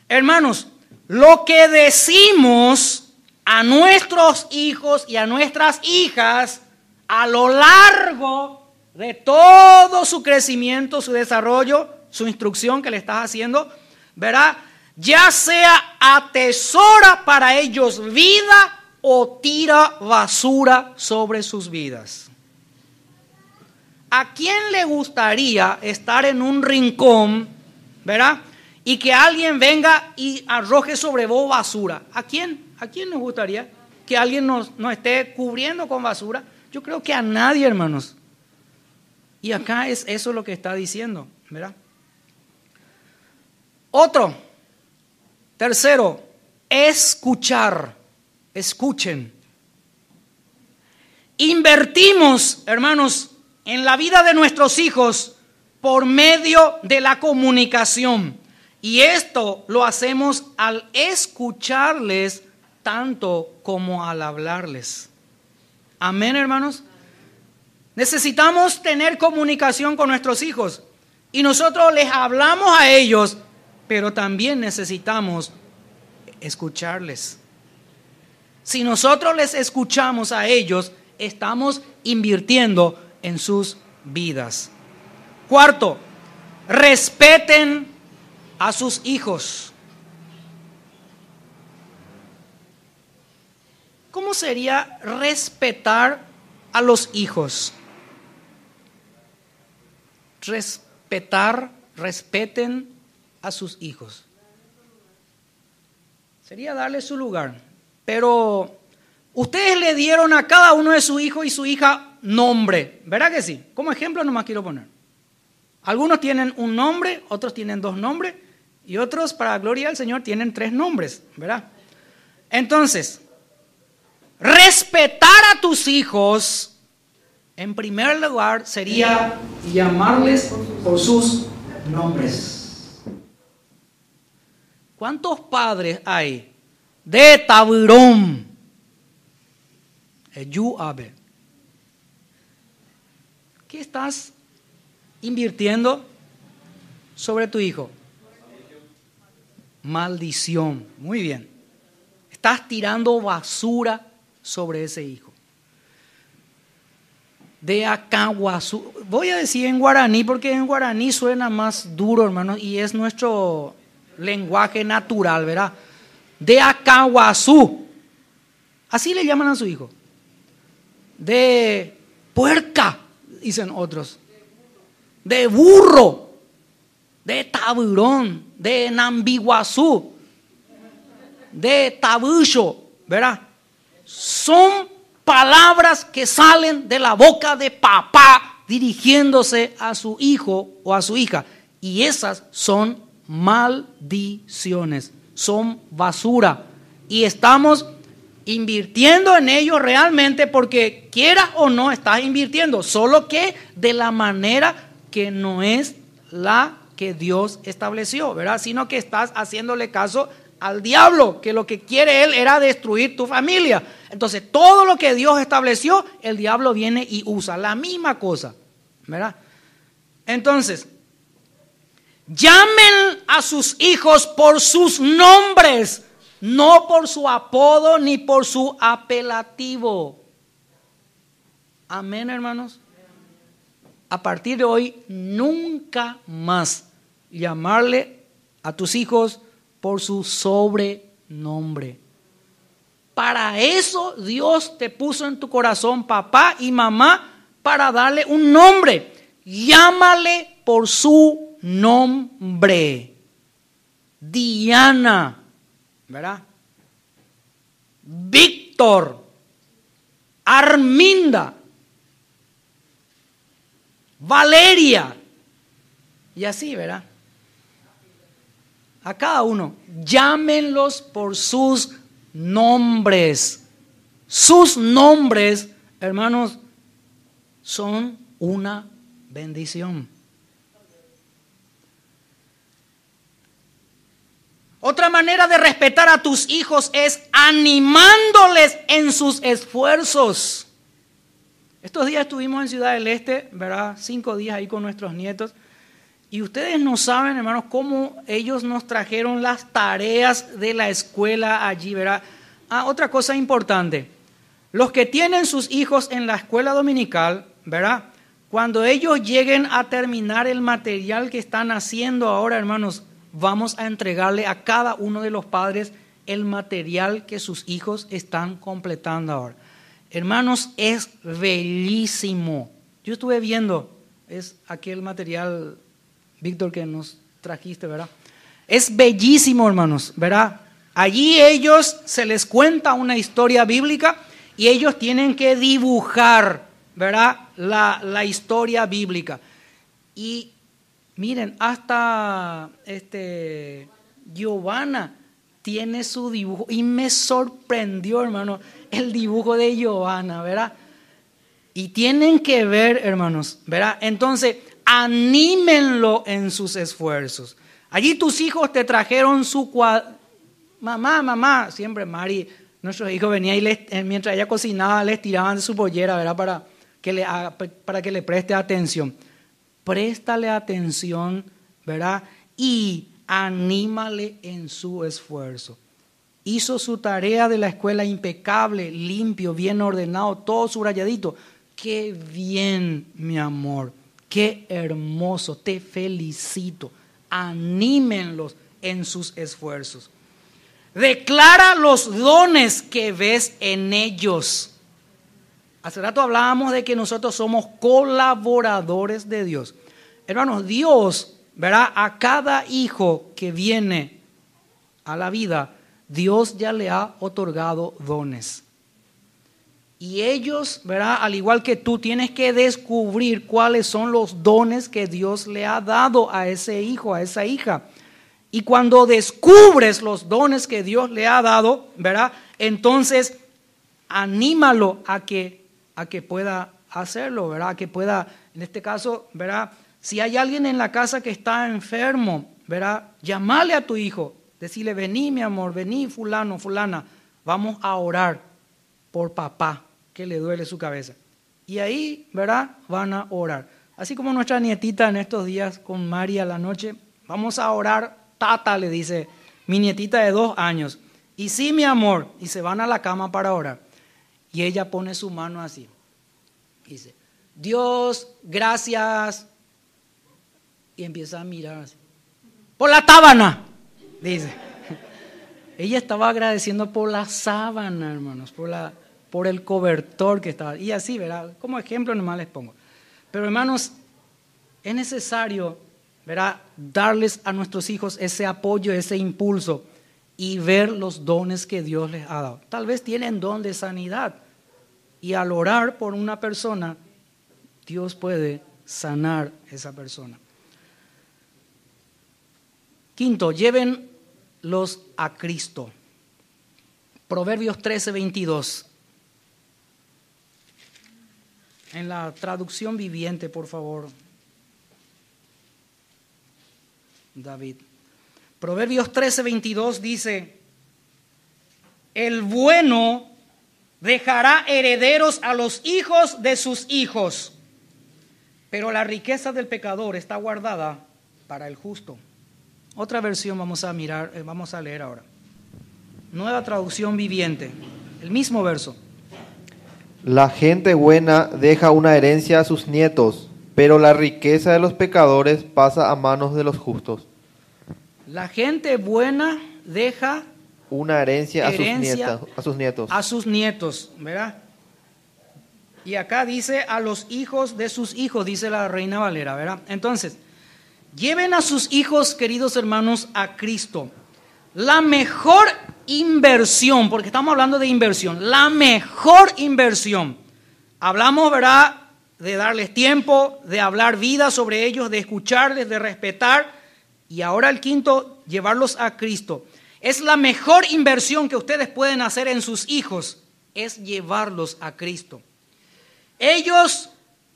Hermanos, lo que decimos a nuestros hijos y a nuestras hijas a lo largo de todo su crecimiento, su desarrollo, su instrucción que le estás haciendo, ¿verdad? Ya sea atesora para ellos vida o tira basura sobre sus vidas. ¿A quién le gustaría estar en un rincón, ¿verdad?, y que alguien venga y arroje sobre vos basura? ¿A quién? ¿A quién nos gustaría que alguien nos esté cubriendo con basura? Yo creo que a nadie, hermanos. Y acá es eso lo que está diciendo, ¿verdad? Tercero, escuchar. Escuchen. Invertimos, hermanos, en la vida de nuestros hijos por medio de la comunicación. Y esto lo hacemos al escucharles tanto como al hablarles. Amén, hermanos. Necesitamos tener comunicación con nuestros hijos y nosotros les hablamos a ellos, pero también necesitamos escucharles. Si nosotros les escuchamos a ellos, estamos invirtiendo en sus vidas. Cuarto, respeten a sus hijos. ¿Cómo sería respetar a los hijos? Respeten a sus hijos. Sería darle su lugar. Pero ustedes le dieron a cada uno de sus hijos y su hija nombre, ¿verdad que sí? Como ejemplo nomás quiero poner. Algunos tienen un nombre, otros tienen 2 nombres y otros, para gloria del Señor, tienen 3 nombres, ¿verdad? Entonces, respetar a tus hijos, en primer lugar, sería llamarles por sus nombres. ¿Cuántos padres hay de Tabirón? ¿Qué estás invirtiendo sobre tu hijo? Maldición. Muy bien. Estás tirando basura sobre ese hijo. De Acaguazú. Voy a decir en guaraní porque en guaraní suena más duro, hermano, y es nuestro lenguaje natural, ¿verdad? De Acaguazú. Así le llaman a su hijo. De puerca, dicen otros. De burro. De Tabirón. De Nambiguazú. De Tabucho, ¿verdad? Son palabras que salen de la boca de papá dirigiéndose a su hijo o a su hija. Y esas son maldiciones, son basura. Y estamos invirtiendo en ellos realmente porque quieras o no estás invirtiendo. Solo que de la manera que no es la que Dios estableció, ¿verdad? Sino que estás haciéndole caso al diablo, que lo que quiere él era destruir tu familia. Entonces, todo lo que Dios estableció, el diablo viene y usa la misma cosa, ¿verdad? Entonces, llamen a sus hijos por sus nombres, no por su apodo ni por su apelativo. Amén, hermanos. A partir de hoy, nunca más llamarle a tus hijos por su sobrenombre. Para eso Dios te puso en tu corazón, papá y mamá, para darle un nombre. Llámale por su nombre. Diana, ¿verdad? Víctor, Arminda, Valeria, y así, ¿verdad? A cada uno, llámenlos por sus nombres. Sus nombres, hermanos, son una bendición. Otra manera de respetar a tus hijos es animándoles en sus esfuerzos. Estos días estuvimos en Ciudad del Este, ¿verdad? 5 días ahí con nuestros nietos. Y ustedes no saben, hermanos, cómo ellos nos trajeron las tareas de la escuela allí, ¿verdad? Otra cosa importante. Los que tienen sus hijos en la escuela dominical, ¿verdad? Cuando ellos lleguen a terminar el material que están haciendo ahora, hermanos, vamos a entregarle a cada uno de los padres el material que sus hijos están completando ahora. Hermanos, es bellísimo. Yo estuve viendo, es aquel material, Víctor, que nos trajiste, ¿verdad? Es bellísimo, hermanos, ¿verdad? Allí ellos se les cuenta una historia bíblica y ellos tienen que dibujar, ¿verdad? La historia bíblica. Y miren, hasta Giovanna tiene su dibujo y me sorprendió, hermano, el dibujo de Giovanna, ¿verdad? Y tienen que ver, hermanos, ¿verdad? Entonces, anímenlo en sus esfuerzos. Allí tus hijos te trajeron su cuaderno. Mamá, siempre Mari, nuestros hijos venían y mientras ella cocinaba les tiraban de su pollera, ¿verdad? Para que le preste atención. Préstale atención, ¿verdad? Y anímale en su esfuerzo. Hizo su tarea de la escuela impecable, limpio, bien ordenado, todo subrayadito. Qué bien, mi amor, qué hermoso, te felicito. Anímenlos en sus esfuerzos. Declara los dones que ves en ellos. Hace rato hablábamos de que nosotros somos colaboradores de Dios. Hermanos, Dios, ¿verdad? A cada hijo que viene a la vida, Dios ya le ha otorgado dones. Y ellos, ¿verdad? Al igual que tú, tienes que descubrir cuáles son los dones que Dios le ha dado a ese hijo, a esa hija. Y cuando descubres los dones que Dios le ha dado, ¿verdad? Entonces, anímalo a que pueda hacerlo, ¿verdad? A que pueda, en este caso, ¿verdad? Si hay alguien en la casa que está enfermo, ¿verdad? Llamale a tu hijo, decirle, vení mi amor, vení fulano, fulana, vamos a orar por papá que le duele su cabeza. Y ahí, ¿verdad? Van a orar. Así como nuestra nietita en estos días con María a la noche, vamos a orar, tata, le dice, mi nietita de 2 años. Y sí, mi amor, y se van a la cama para orar. Y ella pone su mano así. Dice, Dios, gracias. Y empieza a mirar así. Por la sábana, dice. Ella estaba agradeciendo por la sábana, hermanos, por el cobertor que estaba. Y así, ¿verdad? Como ejemplo nomás les pongo. Pero hermanos, es necesario, ¿verdad? Darles a nuestros hijos ese apoyo, ese impulso y ver los dones que Dios les ha dado. Tal vez tienen don de sanidad y al orar por una persona, Dios puede sanar a esa persona. Quinto, llévenlos a Cristo. Proverbios 13:22. En la traducción viviente, por favor. David. Proverbios 13:22 dice: el bueno dejará herederos a los hijos de sus hijos, pero la riqueza del pecador está guardada para el justo. Otra versión vamos a leer ahora. Nueva traducción viviente, el mismo verso. La gente buena deja una herencia a sus nietos, pero la riqueza de los pecadores pasa a manos de los justos. La gente buena deja una herencia a sus nietos. A sus nietos, ¿verdad? Y acá dice a los hijos de sus hijos, dice la Reina Valera, ¿verdad? Entonces, lleven a sus hijos, queridos hermanos, a Cristo. La mejor inversión, porque estamos hablando de inversión, la mejor inversión. Hablamos, ¿verdad?, de darles tiempo, de hablar vida sobre ellos, de escucharles, de respetar. Y ahora el quinto, llevarlos a Cristo. Es la mejor inversión que ustedes pueden hacer en sus hijos, es llevarlos a Cristo. Ellos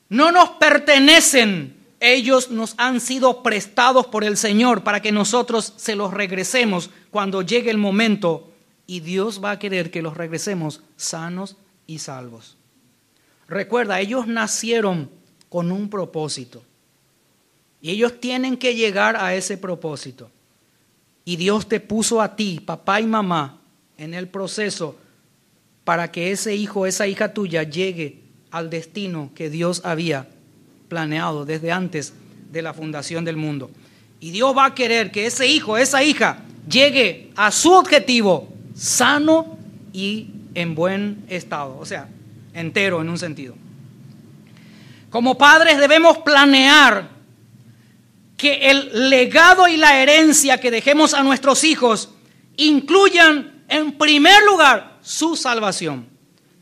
no nos pertenecen, ellos nos han sido prestados por el Señor para que nosotros se los regresemos cuando llegue el momento, y Dios va a querer que los regresemos sanos y salvos. Recuerda, ellos nacieron con un propósito y ellos tienen que llegar a ese propósito. Y Dios te puso a ti, papá y mamá, en el proceso para que ese hijo, esa hija tuya llegue al destino que Dios había planeado desde antes de la fundación del mundo. Y Dios va a querer que ese hijo, esa hija, llegue a su objetivo sano y en buen estado, o sea, entero en un sentido. Como padres debemos planear que el legado y la herencia que dejemos a nuestros hijos incluyan en primer lugar su salvación.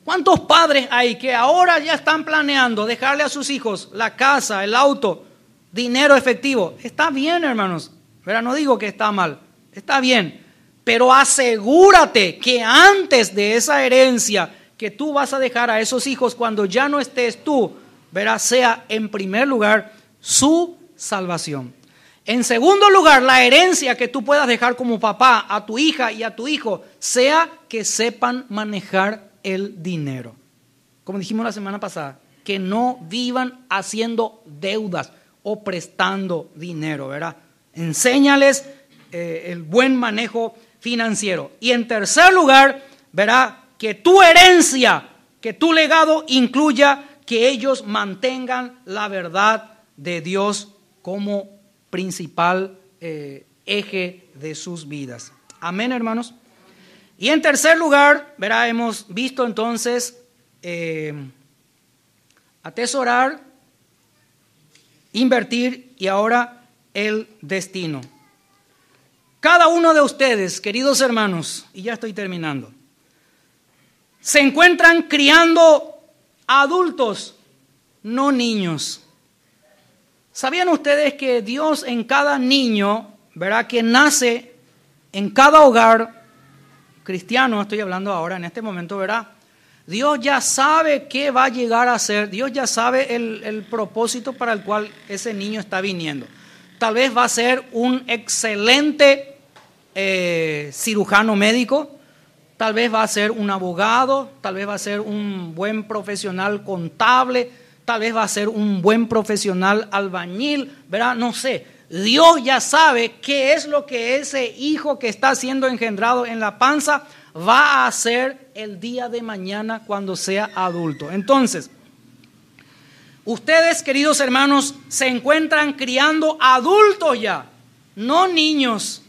¿Cuántos padres hay que ahora ya están planeando dejarle a sus hijos la casa, el auto, dinero efectivo? Está bien, hermanos, pero no digo que está mal, está bien, pero asegúrate que antes de esa herencia que tú vas a dejar a esos hijos cuando ya no estés tú, verás, sea en primer lugar su salvación. En segundo lugar, la herencia que tú puedas dejar como papá a tu hija y a tu hijo sea que sepan manejar el dinero. Como dijimos la semana pasada, que no vivan haciendo deudas o prestando dinero, ¿verdad? Enséñales el buen manejo financiero. Y en tercer lugar, verá que tu herencia, que tu legado incluya que ellos mantengan la verdad de Dios como principal eje de sus vidas. Amén, hermanos. Y en tercer lugar, verá, hemos visto entonces atesorar, invertir y ahora el destino. Cada uno de ustedes, queridos hermanos, y ya estoy terminando, se encuentran criando adultos, no niños. ¿Sabían ustedes que Dios en cada niño, verdad, que nace en cada hogar cristiano, estoy hablando ahora en este momento, verdad, Dios ya sabe qué va a llegar a ser, Dios ya sabe el propósito para el cual ese niño está viniendo. Tal vez va a ser un excelente cirujano médico, tal vez va a ser un abogado, tal vez va a ser un buen profesional contable, tal vez va a ser un buen profesional albañil, ¿verdad? No sé. Dios ya sabe qué es lo que ese hijo que está siendo engendrado en la panza va a hacer el día de mañana cuando sea adulto. Entonces, ustedes, queridos hermanos, se encuentran criando adultos ya, no niños.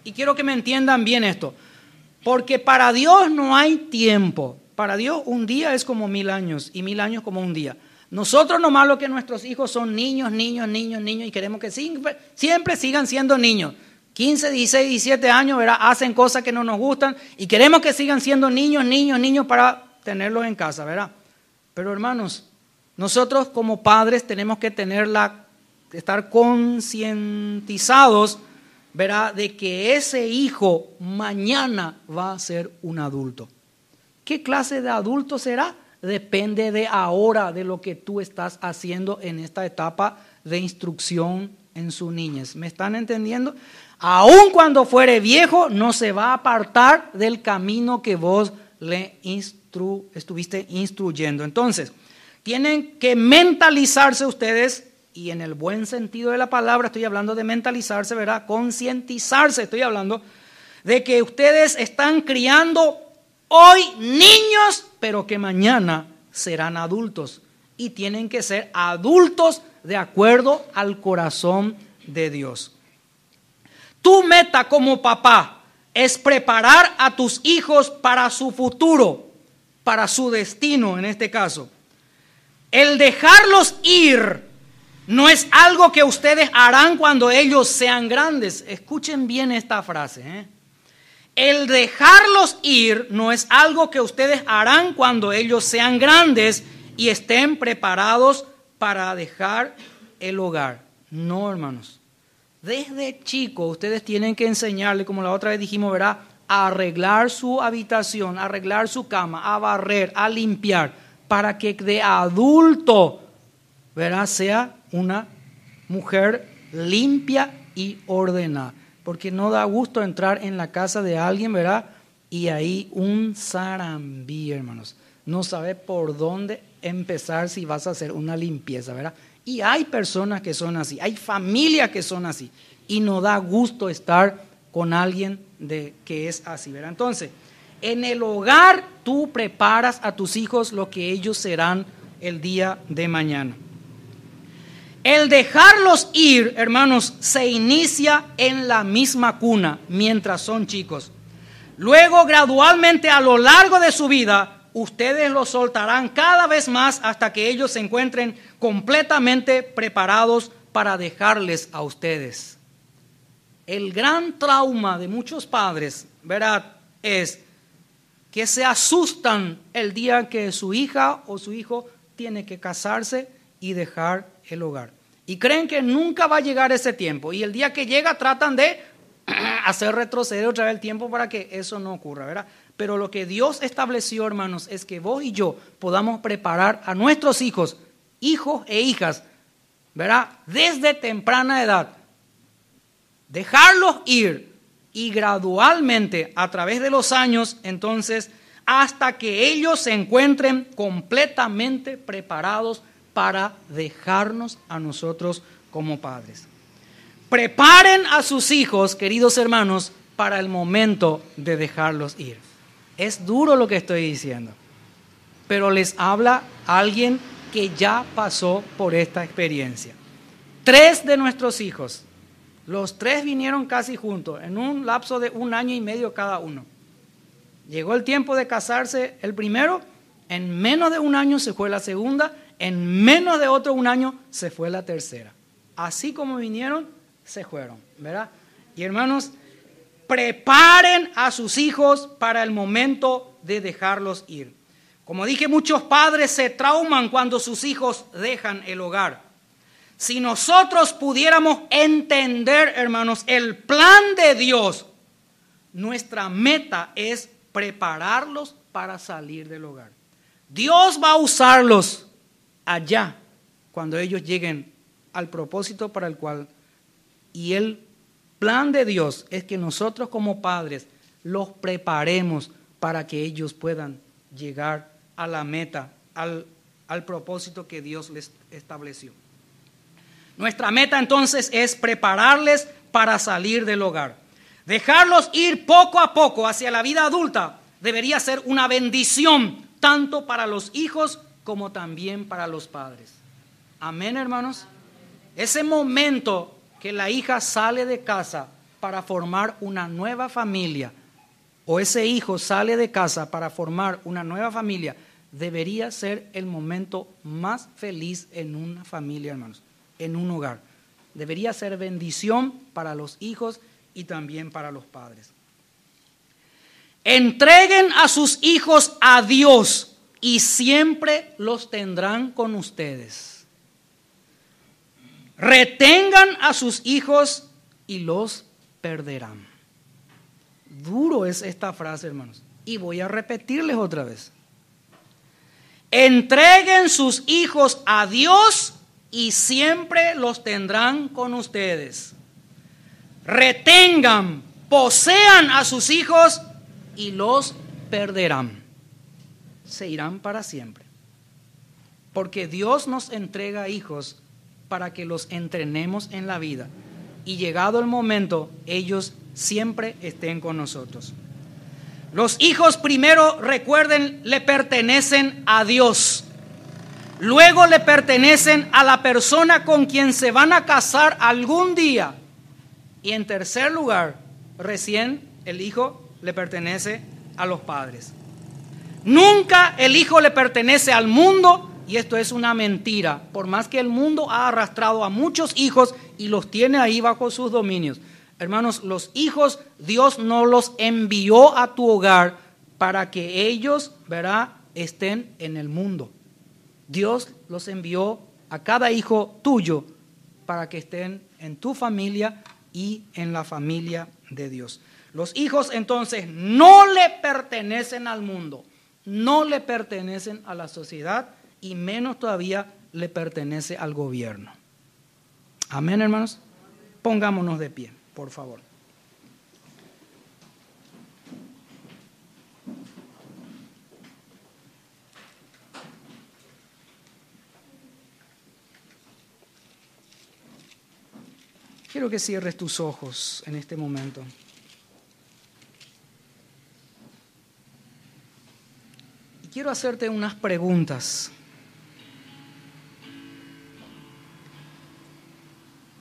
Y quiero que me entiendan bien esto, porque para Dios no hay tiempo. Para Dios un día es como 1000 años y 1000 años como un día. Nosotros nomás lo que nuestros hijos son niños y queremos que siempre sigan siendo niños. 15, 16, 17 años, ¿verdad? Hacen cosas que no nos gustan y queremos que sigan siendo niños para tenerlos en casa, ¿verdad? Pero hermanos, nosotros como padres tenemos que estar concientizados, ¿verdad?, de que ese hijo mañana va a ser un adulto. ¿Qué clase de adulto será? Depende de ahora, de lo que tú estás haciendo en esta etapa de instrucción en su niñez. ¿Me están entendiendo? Aun cuando fuere viejo, no se va a apartar del camino que vos le estuviste instruyendo. Entonces, tienen que mentalizarse ustedes, y en el buen sentido de la palabra estoy hablando de mentalizarse, ¿verdad? Concientizarse, estoy hablando de que ustedes están criando hoy niños, pero que mañana serán adultos. Y tienen que ser adultos de acuerdo al corazón de Dios. Tu meta como papá es preparar a tus hijos para su futuro, para su destino en este caso. El dejarlos ir no es algo que ustedes harán cuando ellos sean grandes. Escuchen bien esta frase, ¿eh? El dejarlos ir no es algo que ustedes harán cuando ellos sean grandes y estén preparados para dejar el hogar. No, hermanos. Desde chico ustedes tienen que enseñarle, como la otra vez dijimos, ¿verdad?, a arreglar su habitación, a arreglar su cama, a barrer, a limpiar, para que de adulto, ¿verdad?, sea una mujer limpia y ordenada. Porque no da gusto entrar en la casa de alguien, ¿verdad?, y ahí un zarambí, hermanos. No sabe por dónde empezar si vas a hacer una limpieza, ¿verdad? Y hay personas que son así, hay familias que son así, y no da gusto estar con alguien que es así, ¿verdad? Entonces, en el hogar tú preparas a tus hijos lo que ellos serán el día de mañana. El dejarlos ir, hermanos, se inicia en la misma cuna mientras son chicos. Luego, gradualmente, a lo largo de su vida, ustedes los soltarán cada vez más hasta que ellos se encuentren completamente preparados para dejarles a ustedes. El gran trauma de muchos padres, ¿verdad?, es que se asustan el día que su hija o su hijo tiene que casarse y dejar el hogar. Y creen que nunca va a llegar ese tiempo. Y el día que llega tratan de hacer retroceder otra vez el tiempo para que eso no ocurra, ¿verdad? Pero lo que Dios estableció, hermanos, es que vos y yo podamos preparar a nuestros hijos e hijas, ¿verdad?, desde temprana edad. Dejarlos ir y gradualmente, a través de los años, entonces, hasta que ellos se encuentren completamente preparados para dejarnos a nosotros como padres. Preparen a sus hijos, queridos hermanos, para el momento de dejarlos ir. Es duro lo que estoy diciendo, pero les habla alguien que ya pasó por esta experiencia. 3 de nuestros hijos, los 3 vinieron casi juntos, en un lapso de 1 año y medio cada uno. Llegó el tiempo de casarse el primero, en menos de 1 año se fue la segunda, en menos de otro 1 año se fue la tercera. Así como vinieron, se fueron, ¿verdad? Y hermanos, preparen a sus hijos para el momento de dejarlos ir. Como dije, muchos padres se trauman cuando sus hijos dejan el hogar. Si nosotros pudiéramos entender, hermanos, el plan de Dios, nuestra meta es prepararlos para salir del hogar. Dios va a usarlos allá cuando ellos lleguen al propósito para el cual, y el plan de Dios es que nosotros como padres los preparemos para que ellos puedan llegar a la meta, al propósito que Dios les estableció. Nuestra meta entonces es prepararles para salir del hogar. Dejarlos ir poco a poco hacia la vida adulta debería ser una bendición tanto para los hijos como también para los padres. Amén, hermanos. Ese momento que la hija sale de casa para formar una nueva familia, o ese hijo sale de casa para formar una nueva familia, debería ser el momento más feliz en una familia, hermanos, en un hogar. Debería ser bendición para los hijos y también para los padres. Entreguen a sus hijos a Dios y siempre los tendrán con ustedes. Retengan a sus hijos y los perderán. Duro es esta frase, hermanos, y voy a repetirles otra vez. Entreguen sus hijos a Dios y siempre los tendrán con ustedes. Retengan, posean a sus hijos y los perderán. Se irán para siempre. Porque Dios nos entrega hijos para que los entrenemos en la vida. Y llegado el momento, ellos siempre estén con nosotros. Los hijos primero, recuerden, le pertenecen a Dios. Luego le pertenecen a la persona con quien se van a casar algún día. Y en tercer lugar, recién el hijo le pertenece a los padres. Nunca el hijo le pertenece al mundo, y esto es una mentira. Por más que el mundo ha arrastrado a muchos hijos y los tiene ahí bajo sus dominios. Hermanos, los hijos Dios no los envió a tu hogar para que ellos, ¿verdad?, estén en el mundo. Dios los envió a cada hijo tuyo para que estén en tu familia y en la familia de Dios. Los hijos entonces no le pertenecen al mundo, no le pertenecen a la sociedad y menos todavía le pertenece al gobierno. Amén, hermanos. Pongámonos de pie, por favor. Quiero que cierres tus ojos en este momento. Y quiero hacerte unas preguntas.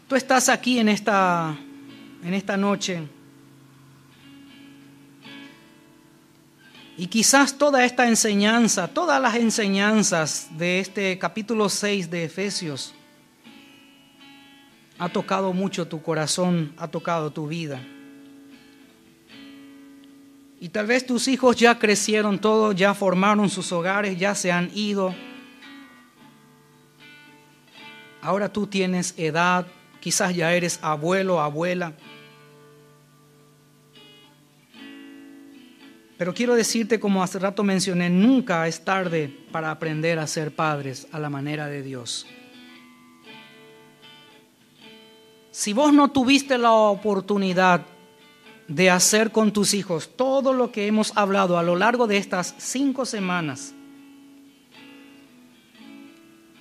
Tú estás aquí en esta noche y quizás toda esta enseñanza, todas las enseñanzas de este capítulo 6 de Efesios ha tocado mucho tu corazón, ha tocado tu vida. Y tal vez tus hijos ya crecieron todos, ya formaron sus hogares, ya se han ido. Ahora tú tienes edad, quizás ya eres abuelo o abuela. Pero quiero decirte, como hace rato mencioné, nunca es tarde para aprender a ser padres a la manera de Dios. Si vos no tuviste la oportunidad de hacer con tus hijos todo lo que hemos hablado a lo largo de estas 5 semanas,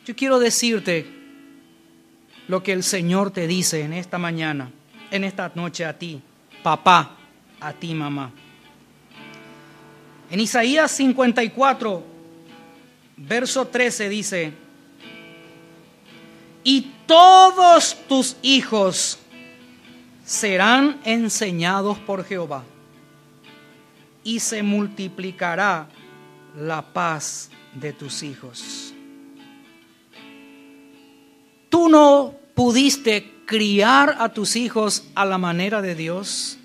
yo quiero decirte lo que el Señor te dice en esta mañana, en esta noche a ti, papá, a ti, mamá. En Isaías 54, verso 13 dice: y todos tus hijos serán enseñados por Jehová, y se multiplicará la paz de tus hijos. ¿Tú no pudiste criar a tus hijos a la manera de Dios?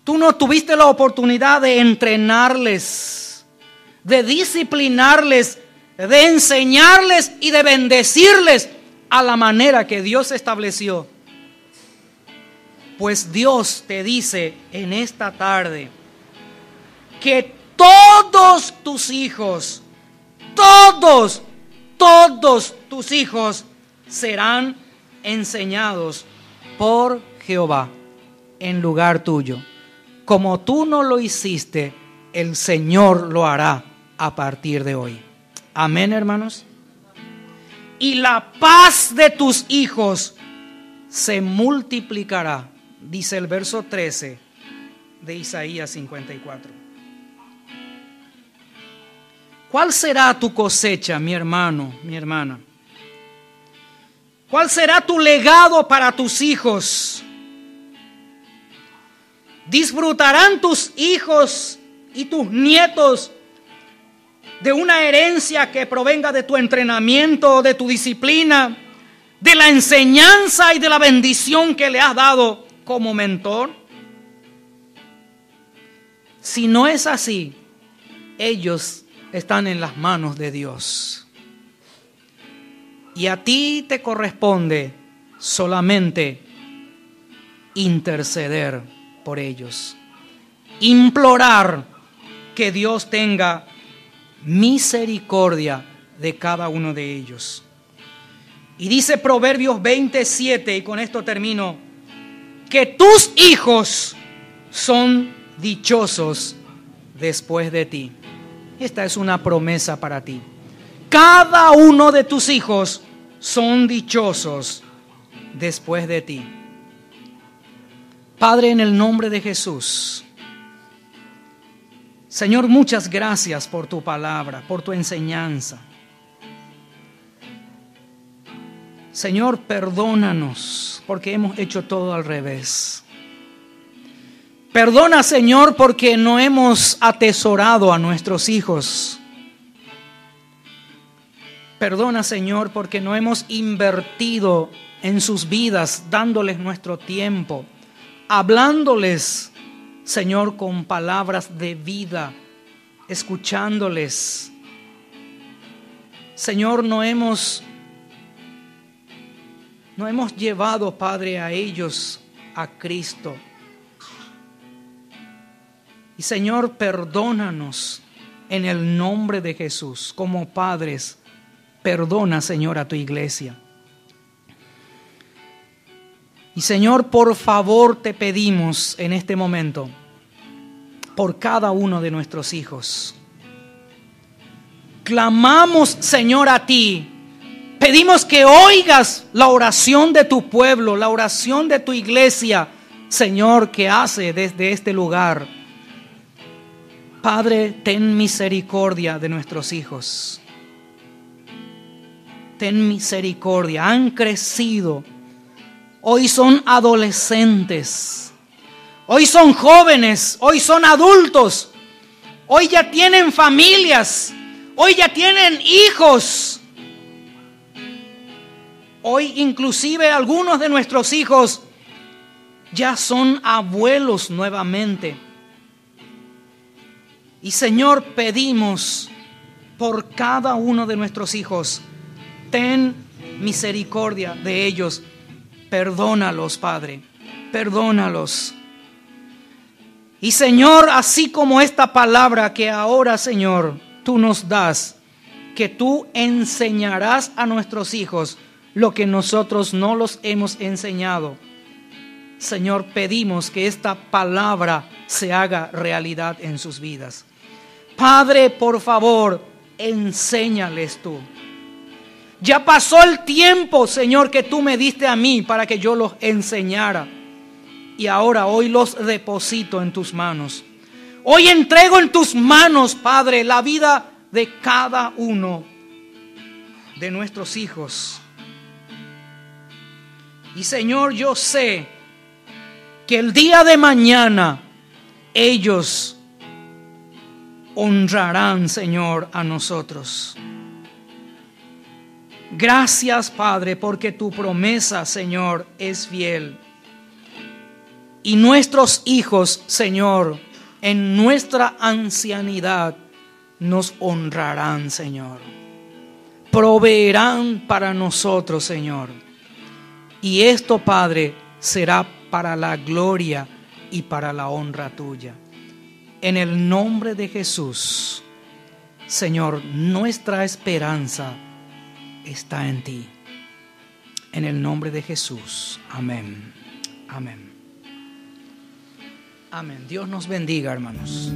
¿Tú no tuviste la oportunidad de entrenarles, de disciplinarles, de enseñarles y de bendecirles a la manera que Dios estableció? Pues Dios te dice en esta tarde que todos tus hijos, todos tus hijos serán enseñados por Jehová en lugar tuyo. Como tú no lo hiciste, el Señor lo hará a partir de hoy. Amén, hermanos. Y la paz de tus hijos se multiplicará, dice el verso 13 de Isaías 54. ¿Cuál será tu cosecha, mi hermano, mi hermana? ¿Cuál será tu legado para tus hijos? ¿Disfrutarán tus hijos y tus nietos de una herencia que provenga de tu entrenamiento, de tu disciplina, de la enseñanza y de la bendición que le has dado como mentor? Si no es así, ellos están en las manos de Dios. Y a ti te corresponde solamente interceder por ellos, implorar que Dios tenga misericordia de cada uno de ellos. Y dice Proverbios 27, y con esto termino, que tus hijos son dichosos después de ti. Esta es una promesa para ti. Cada uno de tus hijos son dichosos después de ti. Padre, en el nombre de Jesús, Señor, muchas gracias por tu palabra, por tu enseñanza. Señor, perdónanos porque hemos hecho todo al revés. Perdona, Señor, porque no hemos atesorado a nuestros hijos. Perdona, Señor, porque no hemos invertido en sus vidas, dándoles nuestro tiempo, hablándoles, Señor, con palabras de vida, escuchándoles. Señor, no hemos llevado, Padre, a ellos a Cristo. Y Señor, perdónanos en el nombre de Jesús. Como padres, perdona, Señor, a tu iglesia. Y Señor, por favor te pedimos en este momento, por cada uno de nuestros hijos. Clamamos, Señor, a ti. Pedimos que oigas la oración de tu pueblo, la oración de tu iglesia, Señor, que hace desde este lugar. Padre, ten misericordia de nuestros hijos. Ten misericordia. Han crecido. Hoy son adolescentes. Hoy son jóvenes. Hoy son adultos. Hoy ya tienen familias. Hoy ya tienen hijos. Hoy inclusive algunos de nuestros hijos ya son abuelos nuevamente. Y Señor, pedimos por cada uno de nuestros hijos, ten misericordia de ellos. Perdónalos, Padre, perdónalos. Y Señor, así como esta palabra que ahora, Señor, tú nos das, que tú enseñarás a nuestros hijos lo que nosotros no los hemos enseñado. Señor, pedimos que esta palabra se haga realidad en sus vidas. Padre, por favor, enséñales tú. Ya pasó el tiempo, Señor, que tú me diste a mí para que yo los enseñara. Y ahora, hoy los deposito en tus manos. Hoy entrego en tus manos, Padre, la vida de cada uno de nuestros hijos. Y Señor, yo sé que el día de mañana ellos honrarán, Señor, a nosotros. Gracias, Padre, porque tu promesa, Señor, es fiel. Y nuestros hijos, Señor, en nuestra ancianidad nos honrarán, Señor. Proveerán para nosotros, Señor. Y esto, Padre, será para la gloria y para la honra tuya. En el nombre de Jesús, Señor, nuestra esperanza está en ti. En el nombre de Jesús. Amén. Amén. Amén. Dios nos bendiga, hermanos.